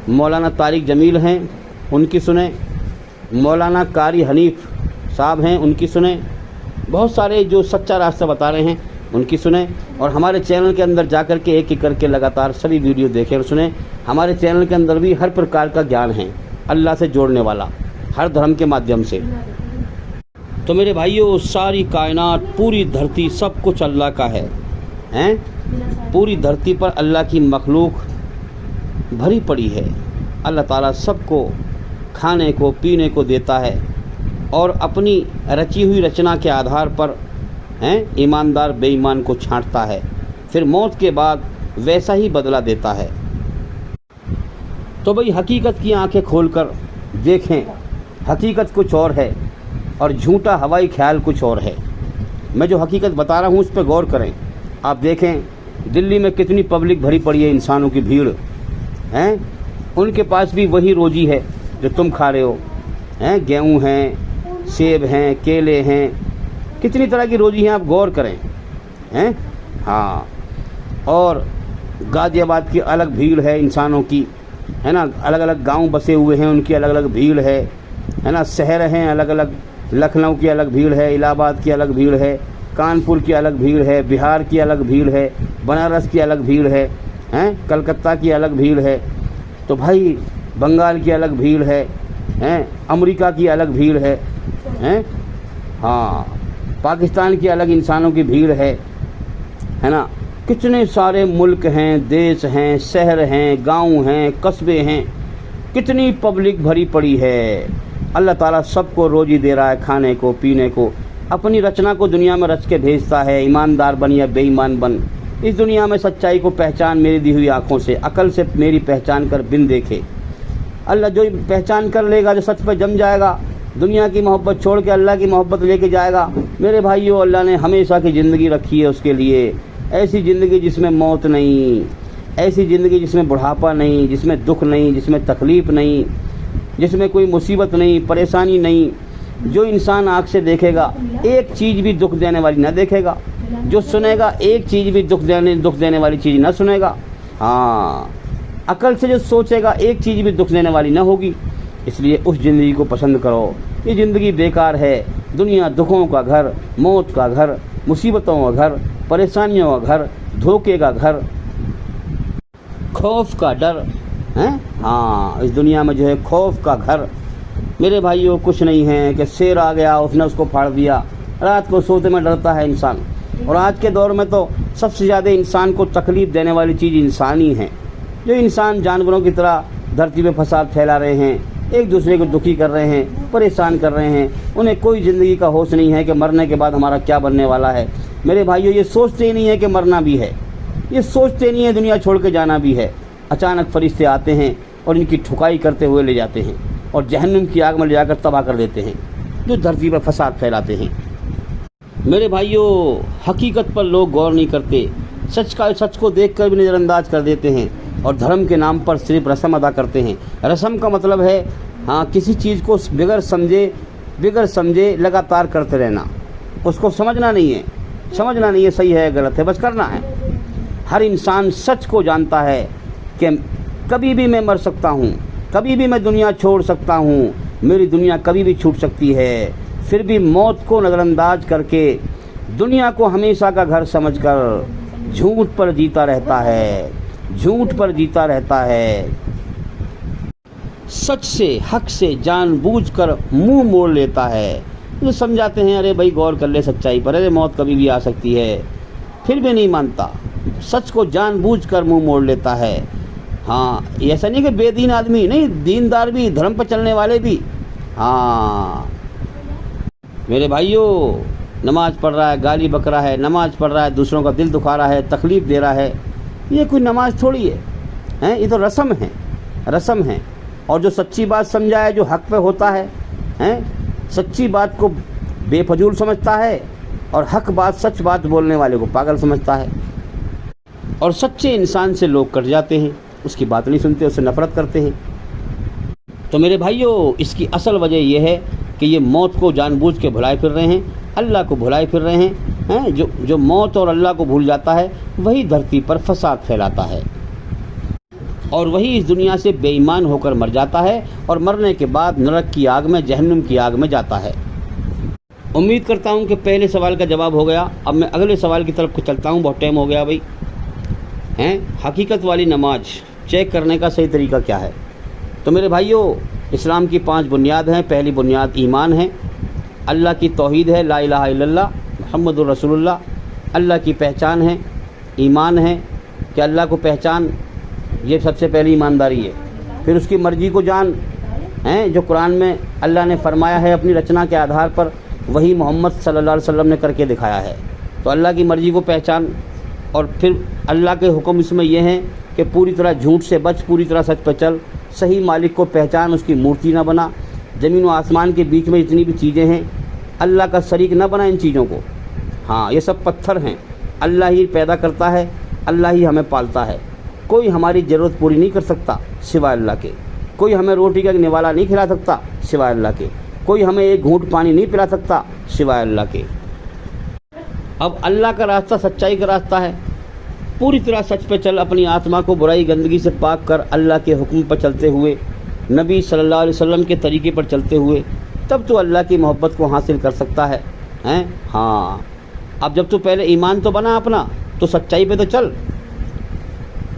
مولانا طارق جمیل ہیں, ان کی سنیں. مولانا قاری حنیف صاحب ہیں, ان کی سنیں. بہت سارے جو سچا راستہ بتا رہے ہیں ان کی سنیں. اور ہمارے چینل کے اندر جا کر کے ایک ایک کر کے لگاتار سبھی ویڈیو دیکھیں اور سنیں. ہمارے چینل کے اندر بھی ہر پرکار کا گیان ہے اللہ سے جوڑنے والا, ہر دھرم کے مادھیم سے. تو میرے بھائیوں, ساری کائنات, پوری دھرتی, سب کچھ اللہ کا ہے. پوری دھرتی پر اللہ کی مخلوق بھری پڑی ہے. اللہ تعالیٰ سب کو کھانے کو پینے کو دیتا ہے, اور اپنی رچی ہوئی رچنا کے آدھار پر ایماندار بے ایمان کو چھانٹتا ہے, پھر موت کے بعد ویسا ہی بدلہ دیتا ہے. تو بھئی حقیقت کی آنکھیں کھول کر دیکھیں, حقیقت کچھ اور ہے اور جھوٹا ہوائی خیال کچھ اور ہے. میں جو حقیقت بتا رہا ہوں اس پہ غور کریں. آپ دیکھیں دلی میں کتنی پبلک بھری پڑی ہے, انسانوں کی بھیڑ ہیں. ان کے پاس بھی وہی روزی ہے جو تم کھا رہے ہو. گیہوں ہیں, سیب ہیں, کیلے ہیں, کتنی طرح کی روزی ہیں, آپ غور کریں. ہاں, اور غازی آباد کی الگ بھیڑ ہے انسانوں کی, ہے نا. الگ الگ گاؤں بسے ہوئے ہیں, ان کی الگ الگ بھیڑ ہے نا. شہر ہیں الگ الگ, لکھنؤ کی الگ بھیڑ ہے, الہ آباد کی الگ بھیڑ ہے, کانپور کی الگ بھیڑ ہے, بہار کی الگ بھیڑ ہے, بنارس کی الگ بھیڑ ہے, کلکتہ کی الگ بھیڑ ہے. تو بھائی بنگال کی الگ بھیڑ ہے, امریکہ کی الگ بھیڑ ہے, ہاں, پاکستان کی الگ انسانوں کی بھیڑ ہے نا. کتنے سارے ملک ہیں, دیش ہیں, شہر ہیں, گاؤں ہیں, قصبے ہیں, کتنی پبلک بھری پڑی ہے. اللہ تعالیٰ سب کو روزی دے رہا ہے, کھانے کو پینے کو. اپنی رچنا کو دنیا میں رچ کے بھیجتا ہے. ایماندار بن یا بے ایمان بن, اس دنیا میں سچائی کو پہچان میری دی ہوئی آنکھوں سے, عقل سے میری پہچان کر بن دیکھے. اللہ جو پہچان کر لے گا, جو سچ پہ جم جائے گا, دنیا کی محبت چھوڑ کے اللہ کی محبت لے کے جائے گا. میرے بھائیوں, اللہ نے ہمیشہ کی زندگی رکھی ہے اس کے لیے. ایسی زندگی جس میں موت نہیں, ایسی زندگی جس میں بڑھاپا نہیں, جس میں دکھ نہیں, جس میں تکلیف نہیں, جس میں کوئی مصیبت نہیں, پریشانی نہیں. جو انسان آنکھ سے دیکھے گا ایک چیز بھی دکھ دینے والی نہ دیکھے گا, جو سنے گا ایک چیز بھی دکھ دینے والی چیز نہ سنے گا. ہاں, عقل سے جو سوچے گا ایک چیز بھی دکھ دینے والی نہ ہوگی. اس لیے اس زندگی کو پسند کرو. یہ زندگی بیکار ہے. دنیا دکھوں کا گھر, موت کا گھر, مصیبتوں کا گھر, پریشانیوں کا گھر, دھوکے کا گھر, خوف کا ڈر. ہاں, اس دنیا میں جو ہے خوف کا گھر. میرے بھائیوں, کچھ نہیں ہے کہ شیر آ گیا, اس نے اس کو پھاڑ دیا. رات کو سوتے میں ڈرتا ہے انسان. اور آج کے دور میں تو سب سے زیادہ انسان کو تکلیف دینے والی چیز انسان ہی ہے. جو انسان جانوروں کی طرح دھرتی پہ فساد پھیلا رہے ہیں, ایک دوسرے کو دکھی کر رہے ہیں, پریشان کر رہے ہیں. انہیں کوئی زندگی کا ہوش نہیں ہے کہ مرنے کے بعد ہمارا کیا بننے والا ہے. میرے بھائیوں, یہ سوچتے ہی نہیں ہے کہ مرنا بھی ہے, یہ سوچتے نہیں ہے دنیا چھوڑ کے جانا بھی ہے. اچانک فرشتے آتے ہیں اور ان کی ٹھکائی کرتے ہوئے لے جاتے ہیں اور جہنم کی آگ میں لے جا کر تباہ کر دیتے ہیں جو دھرتی پر فساد پھیلاتے ہیں. میرے بھائیوں، حقیقت پر لوگ غور نہیں کرتے، سچ کو دیکھ کر بھی نظر انداز کر دیتے ہیں اور دھرم کے نام پر صرف رسم ادا کرتے ہیں۔ رسم کا مطلب ہے کسی چیز کو بغیر سمجھے لگاتار کرتے رہنا، اس کو سمجھنا نہیں ہے صحیح ہے غلط ہے، بس کرنا ہے۔ ہر انسان سچ کو جانتا ہے کہ کبھی بھی میں مر سکتا ہوں، کبھی بھی میں دنیا چھوڑ سکتا ہوں، میری دنیا کبھی بھی چھوٹ سکتی ہے، پھر بھی موت کو نظر انداز کر کے دنیا کو ہمیشہ کا گھر سمجھ کر جھوٹ پر جیتا رہتا ہے، سچ سے حق سے جان بوجھ کر منہ موڑ لیتا ہے۔ جو سمجھاتے ہیں ارے بھائی غور کر لے سچائی پر، ارے موت کبھی بھی آ سکتی ہے، پھر بھی نہیں مانتا، سچ کو جان بوجھ کر منہ موڑ لیتا ہے۔ ایسا نہیں کہ بے دین آدمی نہیں، دیندار بھی، دھرم پر چلنے والے بھی۔ میرے بھائیوں، نماز پڑھ رہا ہے، گالی بک رہا ہے، نماز پڑھ رہا ہے، دوسروں کا دل دکھا رہا ہے، تکلیف دے رہا ہے، یہ کوئی نماز تھوڑی ہے، یہ تو رسم ہے۔ اور جو سچی بات سمجھائے، جو حق پہ ہوتا ہے، سچی بات کو بے فضول سمجھتا ہے اور حق بات، سچ بات بولنے والے کو پاگل سمجھتا ہے، اور سچے انسان سے لوگ کٹ جاتے ہیں، اس کی بات نہیں سنتے، اس سے نفرت کرتے ہیں۔ تو میرے بھائیوں، اس کی اصل وجہ یہ ہے کہ یہ موت کو جان بوجھ کے بھلائے پھر رہے ہیں، اللہ کو بھلائے پھر رہے ہیں۔ جو موت اور اللہ کو بھول جاتا ہے وہی دھرتی پر فساد پھیلاتا ہے، اور وہی اس دنیا سے بے ایمان ہو کر مر جاتا ہے، اور مرنے کے بعد نرک کی آگ میں، جہنم کی آگ میں جاتا ہے۔ امید کرتا ہوں کہ پہلے سوال کا جواب ہو گیا۔ اب میں اگلے سوال کی طرف چلتا ہوں، بہت ٹائم ہو گیا بھائی۔ حقیقت والی نماز چیک کرنے کا صحیح طریقہ کیا ہے؟ تو میرے بھائیوں، اسلام کی 5 بنیاد ہیں۔ پہلی بنیاد ایمان ہے، اللہ کی توحید ہے، لا الہ الا اللہ محمد الرسول اللہ، اللہ کی پہچان ہے، ایمان ہے کہ اللہ کو پہچان، یہ سب سے پہلی ایمانداری ہے۔ پھر اس کی مرضی کو جان، جو قرآن میں اللہ نے فرمایا ہے اپنی رچنا کے آدھار پر، وہی محمد صلی اللہ علیہ وسلم نے کر کے دکھایا ہے، تو اللہ کی مرضی کو پہچان۔ اور پھر اللہ کے حکم اس میں یہ ہیں کہ پوری طرح جھوٹ سے بچ، پوری طرح سچ پہ چل، صحیح مالک کو پہچان، اس کی مورتی نہ بنا، زمین و آسمان کے بیچ میں جتنی بھی چیزیں ہیں اللہ کا شریک نہ بنا ان چیزوں کو۔ یہ سب پتھر ہیں، اللہ ہی پیدا کرتا ہے، اللہ ہی ہمیں پالتا ہے، کوئی ہماری ضرورت پوری نہیں کر سکتا سوائے اللہ کے، کوئی ہمیں روٹی کا ایک نوالا نہیں کھلا سکتا سوائے اللہ کے، کوئی ہمیں ایک گھونٹ پانی نہیں پلا سکتا سوائے اللہ کے۔ اب اللہ کا راستہ سچائی کا راستہ ہے، پوری طرح سچ پہ چل، اپنی آتما کو برائی گندگی سے پاک کر، اللہ کے حکم پر چلتے ہوئے، نبی صلی اللہ علیہ وسلم کے طریقے پر چلتے ہوئے، تب تو اللہ کی محبت کو حاصل کر سکتا ہے۔ اب جب تو پہلے ایمان تو بنا اپنا، تو سچائی پہ تو چل،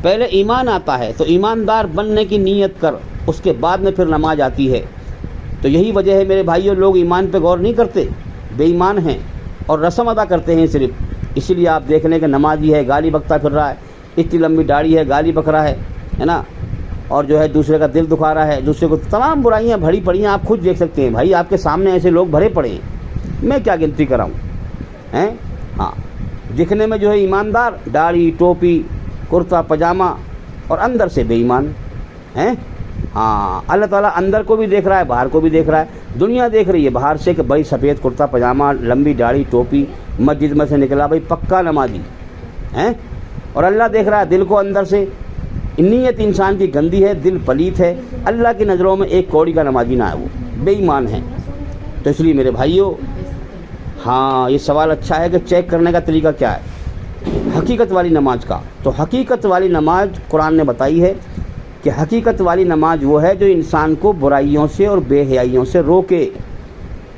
پہلے ایمان آتا ہے تو ایماندار بننے کی نیت کر، اس کے بعد میں پھر نماز آتی ہے۔ تو یہی وجہ ہے میرے بھائیوں، لوگ ایمان پہ غور نہیں کرتے، بے ایمان ہیں اور رسم ادا کرتے ہیں صرف۔ اسی لیے آپ دیکھ لیں کہ نمازی ہے، گالی بکتا پھر رہا ہے، اتنی لمبی داڑھی ہے، گالی بک رہا ہے نا، اور جو ہے دوسرے کا دل دکھا رہا ہے، دوسرے کو تمام برائیاں بھری پڑی ہیں، آپ خود دیکھ سکتے ہیں بھائی، آپ کے سامنے ایسے لوگ بھرے پڑے ہیں، میں کیا گنتی کراؤں؟ دکھنے میں جو ہے ایماندار، داڑھی ٹوپی کرتا پاجامہ، اور اندر سے بے ایمان ہیں۔ اللہ تعالیٰ اندر کو بھی دیکھ رہا ہے، باہر کو بھی دیکھ رہا ہے، دنیا دیکھ رہی ہے باہر سے کہ بھائی سفید کرتا پاجامہ، لمبی داڑھی ٹوپی، مسجد میں سے نکلا بھائی پکا نمازی ہیں، اور اللہ دیکھ رہا ہے دل کو اندر سے۔ نیت انسان کی گندی ہے، دل پلیت ہے، اللہ کی نظروں میں ایک کوڑی کا نمازی نہ ہے، وہ بے ایمان ہے۔ تو اس لیے میرے بھائیوں، یہ سوال اچھا ہے کہ چیک کرنے کا طریقہ کیا ہے حقیقت والی نماز کا۔ تو حقیقت والی نماز قرآن نے بتائی ہے کہ حقیقت والی نماز وہ ہے جو انسان کو برائیوں سے اور بے حیائیوں سے روکے۔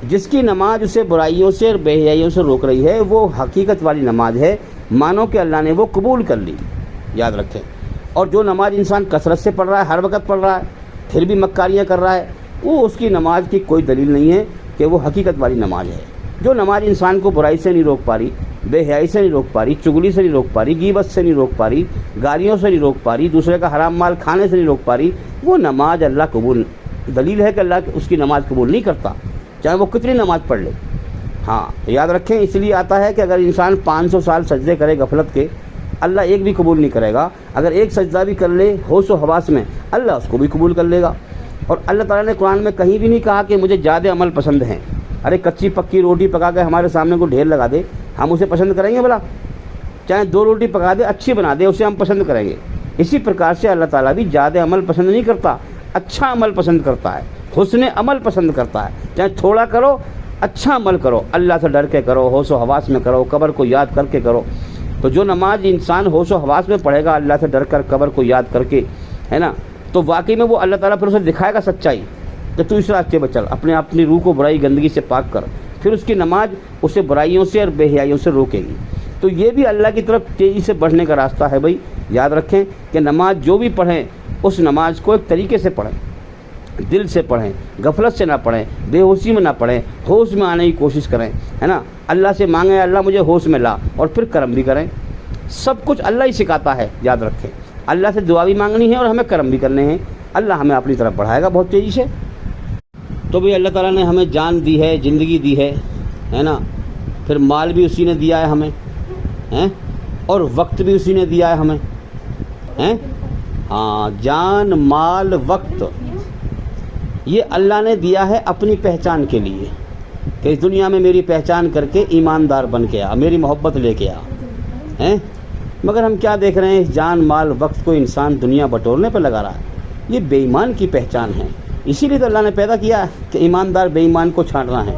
جس کی نماز اسے برائیوں سے اور بے حیائیوں سے روک رہی ہے، وہ حقیقت والی نماز ہے، مانو کہ اللہ نے وہ قبول کر لی، یاد رکھیں۔ اور جو نماز انسان کثرت سے پڑھ رہا ہے، ہر وقت پڑھ رہا ہے، پھر بھی مکاریاں کر رہا ہے، وہ اس کی نماز کی کوئی دلیل نہیں ہے کہ وہ حقیقت والی نماز ہے۔ جو نماز انسان کو برائی سے نہیں روک پا رہی، بے حیائی سے نہیں روک پا رہی، چغلی سے نہیں روک پا رہی، غیبت سے نہیں روک پا رہی، گالیوں سے نہیں روک پا رہی، دوسرے کا حرام مال کھانے سے نہیں روک پا رہی، وہ نماز اللہ قبول، دلیل ہے کہ اللہ اس کی نماز قبول نہیں کرتا، چاہے وہ کتنی نماز پڑھ لے۔ یاد رکھیں، اس لیے آتا ہے کہ اگر انسان 500 سال سجدے کرے غفلت کے، اللہ ایک بھی قبول نہیں کرے گا۔ اگر ایک سجدہ بھی کر لے ہوش و حواس میں، اللہ اس کو بھی قبول کر لے گا۔ اور اللہ تعالیٰ نے قرآن میں کہیں بھی نہیں کہا کہ مجھے زیادہ عمل پسند ہیں، ارے کچی پکی روٹی پکا کے ہمارے سامنے کو ڈھیر لگا دے, ہم اسے پسند کریں گے بھلا؟ چاہے 2 روٹی پکا دے, اچھی بنا دے, اسے ہم پسند کریں گے. اسی پرکار سے اللہ تعالیٰ بھی زیادہ عمل پسند نہیں کرتا, اچھا عمل پسند کرتا ہے, حسن عمل پسند کرتا ہے. چاہے تھوڑا کرو, اچھا عمل کرو, اللہ سے ڈر کے کرو, ہوش و حواس میں کرو, قبر کو یاد کر کے کرو. تو جو نماز انسان ہوش و حواس میں پڑھے گا, اللہ سے ڈر کر, قبر کو یاد کر کے, ہے نا, تو واقعی میں وہ اللہ تعالیٰ پھر اسے دکھائے گا سچائی کہ تو اس راستے پہ چل, اپنی روح کو برائی گندگی سے پاک کر. پھر اس کی نماز اسے برائیوں سے اور بے حیائیوں سے روکے گی. تو یہ بھی اللہ کی طرف تیزی سے بڑھنے کا راستہ ہے. بھائی یاد رکھیں کہ نماز جو بھی پڑھیں, اس نماز کو ایک طریقے سے پڑھیں, دل سے پڑھیں, غفلت سے نہ پڑھیں, بے ہوشی میں نہ پڑھیں, ہوش میں آنے کی کوشش کریں, ہے نا. اللہ سے مانگیں اللہ مجھے ہوش میں لا, اور پھر کرم بھی کریں. سب کچھ اللہ ہی سکھاتا ہے, یاد رکھیں. اللہ سے دعا بھی مانگنی ہے اور ہمیں کرم بھی کرنے ہیں. اللہ ہمیں اپنی طرف بڑھائے گا بہت تیزی سے. تو بھئی اللہ تعالیٰ نے ہمیں جان دی ہے, زندگی دی ہے نا, پھر مال بھی اسی نے دیا ہے ہمیں, ہیں, اور وقت بھی اسی نے دیا ہے ہمیں, ہیں. ہاں, جان, مال, وقت, یہ اللہ نے دیا ہے اپنی پہچان کے لیے کہ اس دنیا میں میری پہچان کر کے ایماندار بن کے آ, میری محبت لے کے آ, ہیں. مگر ہم کیا دیکھ رہے ہیں, اس جان, مال, وقت کو انسان دنیا بٹورنے پہ لگا رہا ہے. یہ بے ایمان کی پہچان ہے. اسی لیے تو اللہ نے پیدا کیا ہے کہ ایماندار بے ایمان کو چھانٹنا ہے.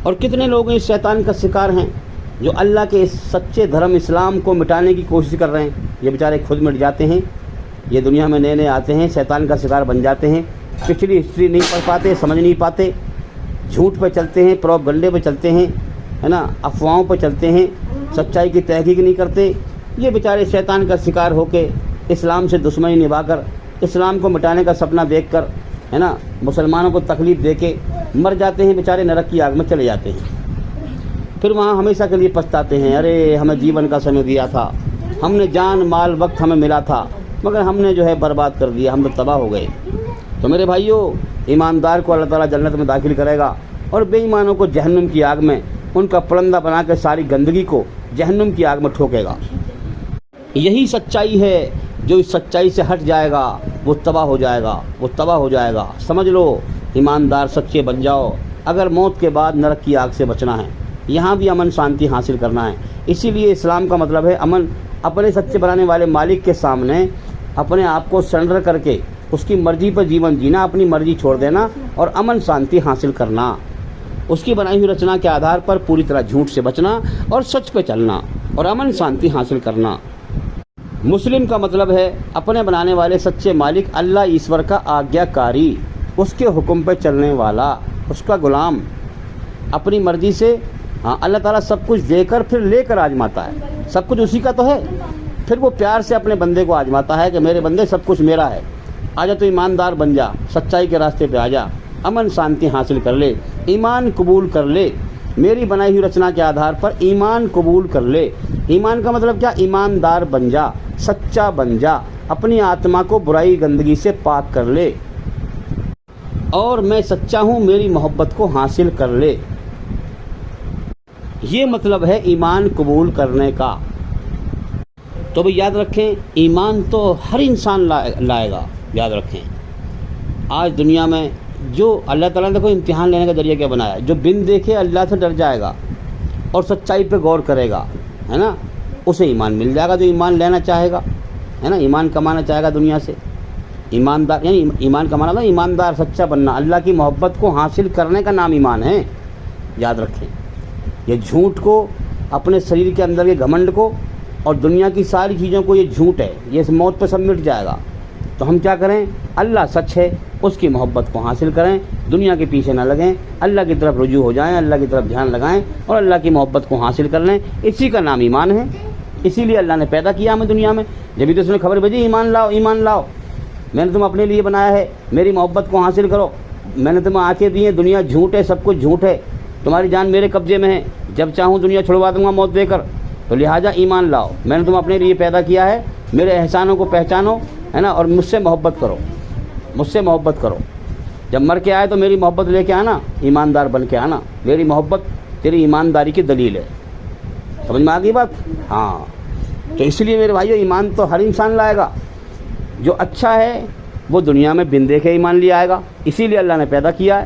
اور کتنے لوگ اس شیطان کا شکار ہیں جو اللہ کے اس سچے دھرم اسلام کو مٹانے کی کوشش کر رہے ہیں. یہ بیچارے خود مٹ جاتے ہیں, یہ دنیا میں نئے آتے ہیں, شیطان کا شکار بن جاتے ہیں, پچھلی ہسٹری نہیں پڑھ پاتے, سمجھ نہیں پاتے, جھوٹ پہ چلتے ہیں, پروپیگنڈے پہ چلتے ہیں, ہے نا, افواہوں پہ چلتے ہیں, سچائی کی تحقیق نہیں کرتے. یہ بیچارے شیطان کا شکار ہو کے اسلام سے دشمنی نبھا کر, اسلام کو مٹانے کا سپنا دیکھ کر, ہے نا, مسلمانوں کو تکلیف دے کے مر جاتے ہیں بیچارے, نرک کی آگ میں چلے جاتے ہیں. پھر وہاں ہمیشہ کے لیے پچھتاتے ہیں, ارے ہمیں جیون کا سمے دیا تھا, ہم نے جان, مال, وقت ہمیں ملا تھا, مگر ہم نے جو ہے برباد کر دیا, ہم تو تباہ ہو گئے. تو میرے بھائیوں, ایماندار کو اللہ تعالیٰ جنت میں داخل کرے گا, اور بے ایمانوں کو جہنم کی آگ میں ان کا پرندہ بنا کے ساری گندگی کو جہنم کی آگ میں ٹھوکے گا. یہی سچائی ہے. جو اس سچائی سے ہٹ جائے گا وہ تباہ ہو جائے گا, وہ تباہ ہو جائے گا. سمجھ لو, ایماندار سچے بن جاؤ اگر موت کے بعد نرک کی آگ سے بچنا ہے, یہاں بھی امن شانتی حاصل کرنا ہے. اسی لیے اسلام کا مطلب ہے امن. اپنے سچے بنانے والے مالک کے سامنے اپنے آپ کو سرنڈر کر کے اس کی مرضی پر جیون جینا, اپنی مرضی چھوڑ دینا اور امن شانتی حاصل کرنا. اس کی بنائی ہوئی رچنا کے آدھار پر پوری طرح جھوٹ سے بچنا اور سچ پہ چلنا اور امن شانتی حاصل کرنا. مسلم کا مطلب ہے اپنے بنانے والے سچے مالک اللہ ایشور کا آگیا کاری, اس کے حکم پہ چلنے والا, اس کا غلام. اپنی مرضی سے, ہاں, اللہ تعالیٰ سب کچھ دے کر پھر لے کر آزماتا ہے. سب کچھ اسی کا تو ہے. پھر وہ پیار سے اپنے بندے کو آزماتا ہے کہ میرے بندے سب کچھ میرا ہے, آجا تو ایماندار بن جا, سچائی کے راستے پہ آ جا, امن شانتی حاصل کر لے, ایمان قبول کر لے, میری بنائی ہوئی رچنا کے آدھار پر ایمان قبول کر لے. ایمان کا مطلب کیا؟ ایماندار بن جا, سچا بن جا, اپنی آتما کو برائی گندگی سے پاک کر لے, اور میں سچا ہوں میری محبت کو حاصل کر لے. یہ مطلب ہے ایمان قبول کرنے کا. تو بھئی یاد رکھیں, ایمان تو ہر انسان لائے گا. یاد رکھیں, آج دنیا میں جو اللہ تعالیٰ نے دیکھو امتحان لینے کا ذریعہ کیا بنایا ہے, جو بن دیکھے اللہ سے ڈر جائے گا اور سچائی پہ غور کرے گا, ہے نا, اسے ایمان مل جائے گا. جو ایمان لینا چاہے گا, ہے نا, ایمان کمانا چاہے گا دنیا سے, ایماندار یعنی ایمان کمانا تھا, ایماندار سچا بننا, اللہ کی محبت کو حاصل کرنے کا نام ایمان ہے. یاد رکھیں, یہ جھوٹ کو, اپنے شریر کے اندر کے گھمنڈ کو اور دنیا کی ساری چیزوں کو, یہ جھوٹ ہے, یہ اس موت پہ سب مٹ جائے گا. تو ہم کیا کریں؟ اللہ سچ ہے, اس کی محبت کو حاصل کریں, دنیا کے پیچھے نہ لگیں, اللہ کی طرف رجوع ہو جائیں, اللہ کی طرف دھیان لگائیں اور اللہ کی محبت کو حاصل کر لیں. اسی کا نام ایمان ہے. اسی لیے اللہ نے پیدا کیا ہمیں دنیا میں. جبھی تو اس نے خبر بھیجی ایمان لاؤ, ایمان لاؤ, میں نے تم اپنے لیے بنایا ہے, میری محبت کو حاصل کرو, میں نے تمہیں آنکھیں دی ہیں, دنیا جھوٹ ہے, سب کچھ جھوٹ ہے, تمہاری جان میرے قبضے میں ہے, جب چاہوں دنیا چھڑوا دوں گا موت دے کر, تو لہٰذا ایمان لاؤ, میں نے تم اپنے لیے پیدا کیا ہے, میرے احسانوں کو پہچانو, ہے نا, اور مجھ سے محبت کرو, مجھ سے محبت کرو. جب مر کے آئے تو میری محبت لے کے آنا, ایماندار بن کے آنا. میری محبت تیری ایمانداری کی دلیل ہے. سمجھ میں آ گئی بات؟ ہاں. تو اس لیے میرے بھائیو, ایمان تو ہر انسان لائے گا. جو اچھا ہے وہ دنیا میں بن دیکھے ایمان لے آئے گا. اسی لیے اللہ نے پیدا کیا ہے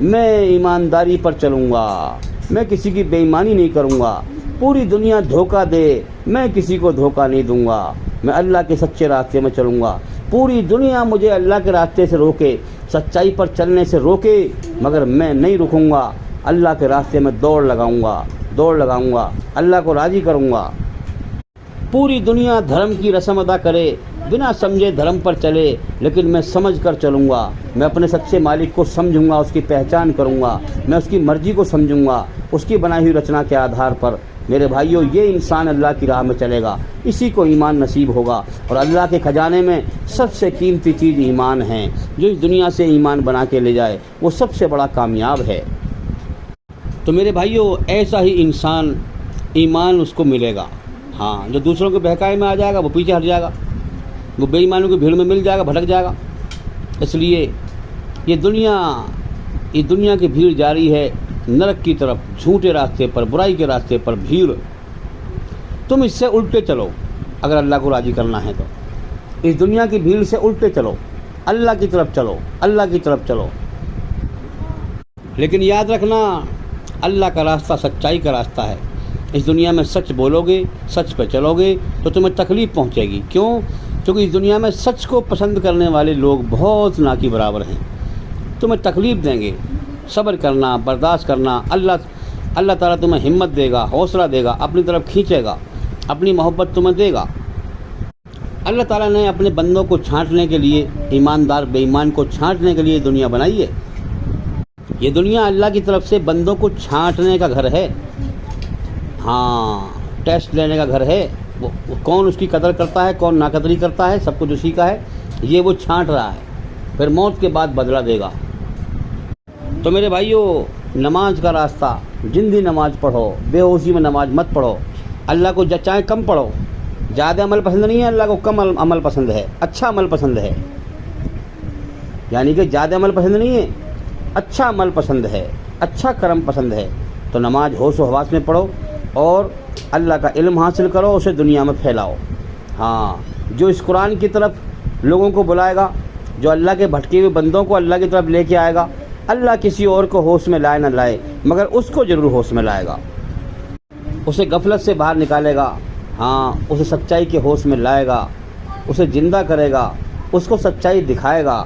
میں ایمانداری پر چلوں گا، میں کسی کی بے ایمانی نہیں کروں گا، پوری دنیا دھوکہ دے میں کسی کو دھوکہ نہیں دوں گا، میں اللہ کے سچے راستے میں چلوں گا، پوری دنیا مجھے اللہ کے راستے سے روکے، سچائی پر چلنے سے روکے، مگر میں نہیں رکوں گا، اللہ کے راستے میں دوڑ لگاؤں گا، اللہ کو راضی کروں گا۔ پوری دنیا دھرم کی رسم ادا کرے، بنا سمجھے دھرم پر چلے، لیکن میں سمجھ کر چلوں گا، میں اپنے سچے مالک کو سمجھوں گا، اس کی پہچان کروں گا، میں اس کی مرضی کو سمجھوں گا، اس کی بنائی ہوئی رچنا کے آدھار پر۔ میرے بھائیوں، یہ انسان اللہ کی راہ میں چلے گا، اسی کو ایمان نصیب ہوگا، اور اللہ کے خزانے میں سب سے قیمتی چیز ایمان ہے۔ جو اس دنیا سے ایمان بنا کے لے جائے وہ سب سے بڑا کامیاب ہے۔ تو میرے بھائیوں، ایسا ہی انسان ایمان اس کو ملے گا۔ ہاں، جو دوسروں کے بہکاوے میں آ جائے گا وہ پیچھے ہٹ جائے گا، وہ بے ایمانوں کی بھیڑ میں مل جائے گا، بھٹک جائے گا۔ اس لیے یہ دنیا کی بھیڑ جاری ہے نرک کی طرف، جھوٹے راستے پر، برائی کے راستے پر بھیڑ۔ تم اس سے الٹے چلو اگر اللہ کو راضی کرنا ہے تو، اس دنیا کی بھیڑ سے الٹے چلو، اللہ کی طرف چلو، اللہ کی طرف چلو۔ لیکن یاد رکھنا، اللہ کا راستہ سچائی کا راستہ ہے۔ اس دنیا میں سچ بولو گے، سچ پہ چلو گے تو تمہیں تکلیف پہنچے گی۔ کیوں؟ کیونکہ اس دنیا میں سچ کو پسند کرنے والے لوگ بہت نہ کے برابر ہیں، تمہیں تکلیف دیں گے۔ صبر کرنا، برداشت کرنا، اللہ تعالیٰ تمہیں ہمت دے گا، حوصلہ دے گا، اپنی طرف کھینچے گا، اپنی محبت تمہیں دے گا۔ اللہ تعالیٰ نے اپنے بندوں کو چھانٹنے کے لیے، ایماندار بے ایمان کو چھانٹنے کے لیے دنیا بنائی ہے۔ یہ دنیا اللہ کی طرف سے بندوں کو چھانٹنے کا گھر ہے۔ ہاں، ٹیسٹ لینے کا گھر ہے۔ وہ کون اس کی قدر کرتا ہے، کون ناقدری کرتا ہے، سب کچھ اسی کا ہے۔ یہ وہ چھانٹ رہا ہے، پھر موت کے بعد بدلہ دے گا۔ تو میرے بھائیوں، نماز کا راستہ، جندی نماز پڑھو، بے ہوشی میں نماز مت پڑھو۔ اللہ کو جچائیں کم پڑھو، زیادہ عمل پسند نہیں ہے، اللہ کو کم عمل پسند ہے، اچھا عمل پسند ہے۔ یعنی کہ زیادہ عمل پسند نہیں ہے، اچھا عمل پسند ہے، اچھا کرم پسند ہے۔ تو نماز ہوش و حواس میں پڑھو اور اللہ کا علم حاصل کرو، اسے دنیا میں پھیلاؤ۔ ہاں، جو اس قرآن کی طرف لوگوں کو بلائے گا، جو اللہ کے بھٹکے ہوئے بندوں کو اللہ کی طرف لے کے آئے گا، اللہ کسی اور کو ہوش میں لائے نہ لائے، مگر اس کو ضرور ہوش میں لائے گا، اسے غفلت سے باہر نکالے گا۔ ہاں، اسے سچائی کے ہوش میں لائے گا، اسے زندہ کرے گا، اس کو سچائی دکھائے گا،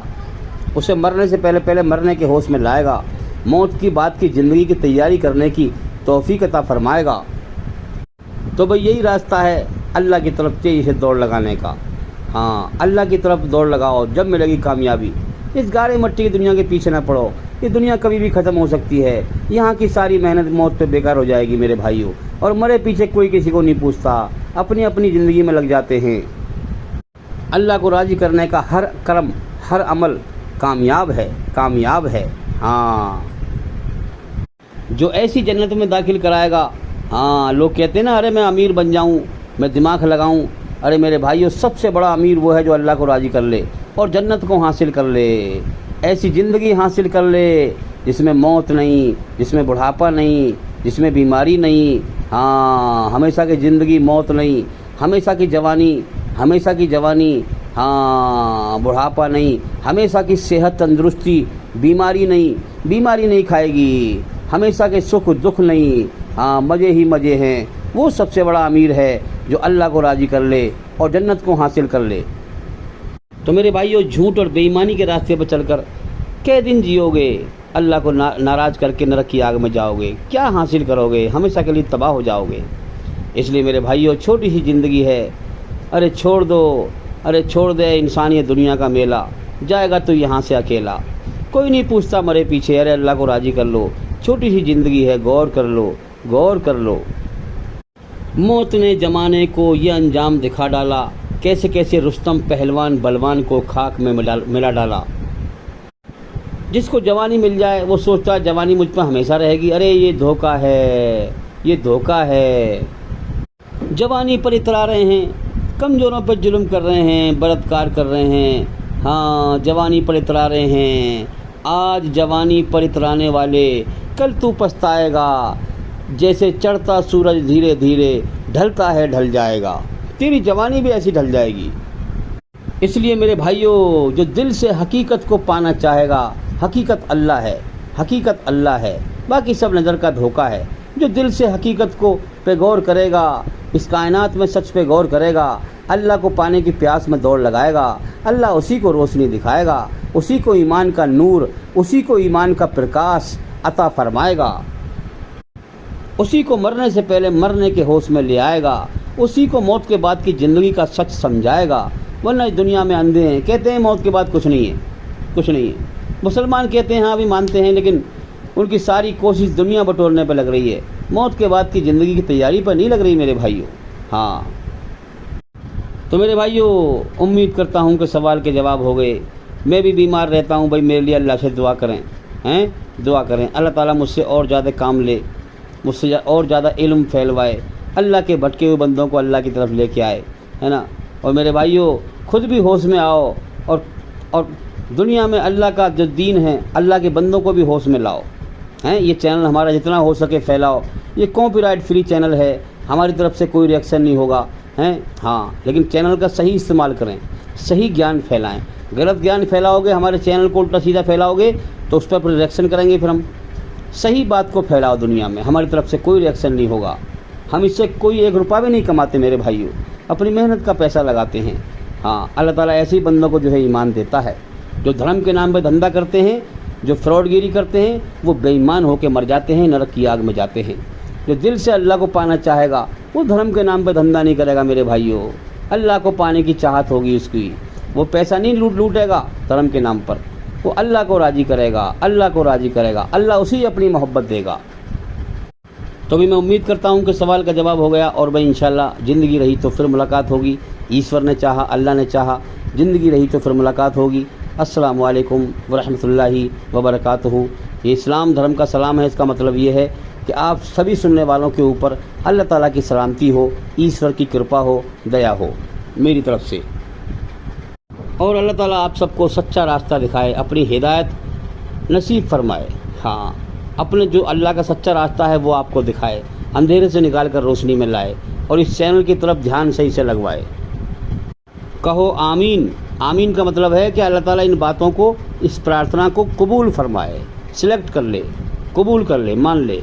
اسے مرنے سے پہلے مرنے کے ہوش میں لائے گا، موت کی بات کی زندگی کی تیاری کرنے کی توفیق عطا فرمائے گا۔ تو بھئی یہی راستہ ہے اللہ کی طرف تیزی سے دوڑ لگانے کا۔ ہاں، اللہ کی طرف دوڑ لگاؤ، جب ملے گی کامیابی۔ اس گارے مٹی کی دنیا کے پیچھے نہ پڑو، یہ دنیا کبھی بھی ختم ہو سکتی ہے، یہاں کی ساری محنت موت پہ بیکار ہو جائے گی میرے بھائیوں، اور مرے پیچھے کوئی کسی کو نہیں پوچھتا، اپنی اپنی زندگی میں لگ جاتے ہیں۔ اللہ کو راضی کرنے کا ہر کرم، ہر عمل کامیاب ہے۔ ہاں، جو ایسی جنت میں داخل کرائے گا۔ ہاں، لوگ کہتے ہیں نا، ارے میں امیر بن جاؤں، میں دماغ لگاؤں۔ ارے میرے بھائیوں، سب سے بڑا امیر وہ ہے جو اللہ کو راضی کر لے اور جنت کو حاصل کر لے، ایسی زندگی حاصل کر لے جس میں موت نہیں، جس میں بڑھاپا نہیں، جس میں بیماری نہیں۔ ہاں، ہمیشہ کی زندگی، موت نہیں، ہمیشہ کی جوانی، ہاں، بڑھاپا نہیں، ہمیشہ کی صحت، تندرستی، بیماری نہیں کھائے گی، ہمیشہ کے سکھ دکھ نہیں، ہاں، مزے ہی مزے ہیں۔ وہ سب سے بڑا امیر ہے جو اللہ کو راضی کر لے اور جنت کو حاصل کر لے۔ تو میرے بھائیوں، جھوٹ اور بے ایمانی کے راستے پر چل کر کئے دن جیو گے؟ اللہ کو ناراض کر کے نرک کی آگ میں جاؤ گے، کیا حاصل کرو گے؟ ہمیشہ کے لیے تباہ ہو جاؤ گے۔ اس لیے میرے بھائیوں، چھوٹی سی زندگی ہے، ارے چھوڑ دے انسان یہ دنیا کا میلہ، جائے گا تو یہاں سے اکیلا، کوئی نہیں پوچھتا مرے پیچھے، ارے اللہ کو راضی کر لو، چھوٹی سی زندگی ہے، غور کر لو۔ موت نے زمانے کو یہ انجام دکھا ڈالا، کیسے کیسے رستم پہلوان بلوان کو خاک میں ملا ڈالا۔ جس کو جوانی مل جائے وہ سوچتا ہے جوانی مجھ پہ ہمیشہ رہے گی، ارے یہ دھوکہ ہے۔ جوانی پر اترا رہے ہیں، کمزوروں پر ظلم کر رہے ہیں، بلاత్కాر کر رہے ہیں۔ ہاں، جوانی پر اترا رہے ہیں، آج جوانی پر اترانے والے کل تو پچھتائے گا، جیسے چڑھتا سورج دھیرے دھیرے ڈھلتا ہے ڈھل جائے گا، تیری جوانی بھی ایسی ڈھل جائے گی۔ اس لیے میرے بھائیوں، جو دل سے حقیقت کو پانا چاہے گا، حقیقت اللہ ہے، حقیقت اللہ ہے، باقی سب نظر کا دھوکہ ہے۔ جو دل سے حقیقت کو پہ غور کرے گا، اس کائنات میں سچ پہ غور کرے گا، اللہ کو پانے کی پیاس میں دوڑ لگائے گا، اللہ اسی کو روشنی دکھائے گا، اسی کو ایمان کا نور، اسی کو ایمان کا پرکاش عطا فرمائے گا، اسی کو مرنے سے پہلے مرنے کے ہوش میں لے آئے گا، اسی کو موت کے بعد کی زندگی کا سچ سمجھائے گا۔ ورنہ اس دنیا میں اندھے ہیں، کہتے ہیں موت کے بعد کچھ نہیں ہے، کچھ نہیں ہے۔ مسلمان کہتے ہیں ہاں بھی مانتے ہیں، لیکن ان کی ساری کوشش دنیا بٹورنے پہ لگ رہی ہے، موت کے بعد کی زندگی کی تیاری پر نہیں لگ رہی میرے بھائیوں۔ ہاں تو میرے بھائیوں، امید کرتا ہوں کہ سوال کے جواب ہو گئے۔ میں بھی بیمار رہتا ہوں بھائی، میرے لیے اللہ سے دعا کریں، دعا کریں، اللہ تعالیٰ مجھ سے اور زیادہ کام لے، مجھ سے اور زیادہ علم پھیلوائے، اللہ کے بھٹکے ہوئے بندوں کو اللہ کی طرف لے کے آئے، ہے نا۔ اور میرے بھائیوں، خود بھی ہوش میں آؤ، اور دنیا میں اللہ کا جو دین ہے، اللہ کے بندوں کو بھی ہوش میں لاؤ، یہ چینل ہمارا جتنا ہو سکے پھیلاؤ۔ یہ کاپی رائٹ فری چینل ہے، ہماری طرف سے کوئی ریئیکشن نہیں ہوگا، ہاں، لیکن چینل کا صحیح استعمال کریں، صحیح گیان پھیلائیں۔ غلط گیان پھیلاؤ گے، ہمارے چینل کو الٹا سیدھا پھیلاؤ گے تو اس پر پھر ریئیکشن کریں گے۔ پھر ہم صحیح بات کو پھیلاؤ دنیا میں، ہماری طرف سے کوئی ریئیکشن نہیں ہوگا، ہم اس سے کوئی 1 روپیہ بھی نہیں کماتے میرے بھائیوں، اپنی محنت کا پیسہ لگاتے ہیں۔ ہاں، اللہ تعالیٰ ایسے ہی بندوں کو جو ہے ایمان دیتا ہے۔ جو دھرم کے نام پہ دھندا کرتے ہیں، جو فراڈ گیری کرتے ہیں، وہ بے ایمان ہو کے مر جاتے ہیں، نرک کی آگ میں جاتے ہیں۔ جو دل سے اللہ کو پانا چاہے گا، وہ دھرم کے نام پہ دھندا نہیں کرے گا میرے بھائیوں، اللہ کو پانے کی چاہت ہوگی اس کی، وہ پیسہ نہیں لوٹے گا دھرم کے نام پر، وہ اللہ کو راضی کرے گا، اللہ کو راضی کرے گا، اللہ اسی اپنی محبت دے گا۔ تو بھی میں امید کرتا ہوں کہ سوال کا جواب ہو گیا، اور بھائی انشاءاللہ زندگی رہی تو پھر ملاقات ہوگی، ایشور نے چاہا، اللہ نے چاہا، زندگی رہی تو پھر ملاقات ہوگی۔ السلام علیکم ورحمۃ اللہ وبرکاتہ۔ یہ اسلام دھرم کا سلام ہے، اس کا مطلب یہ ہے کہ آپ سبھی سننے والوں کے اوپر اللہ تعالیٰ کی سلامتی ہو، ایشور کی کرپا ہو، دیا ہو میری طرف سے، اور اللہ تعالیٰ آپ سب کو سچا راستہ دکھائے، اپنی ہدایت نصیب فرمائے۔ ہاں، اپنے جو اللہ کا سچا راستہ ہے وہ آپ کو دکھائے، اندھیرے سے نکال کر روشنی میں لائے، اور اس چینل کی طرف دھیان صحیح سے لگوائے۔ کہو آمین۔ آمین کا مطلب ہے کہ اللہ تعالیٰ ان باتوں کو، اس پرارتھنا کو قبول فرمائے، سلیکٹ کر لے، قبول کر لے، مان لے۔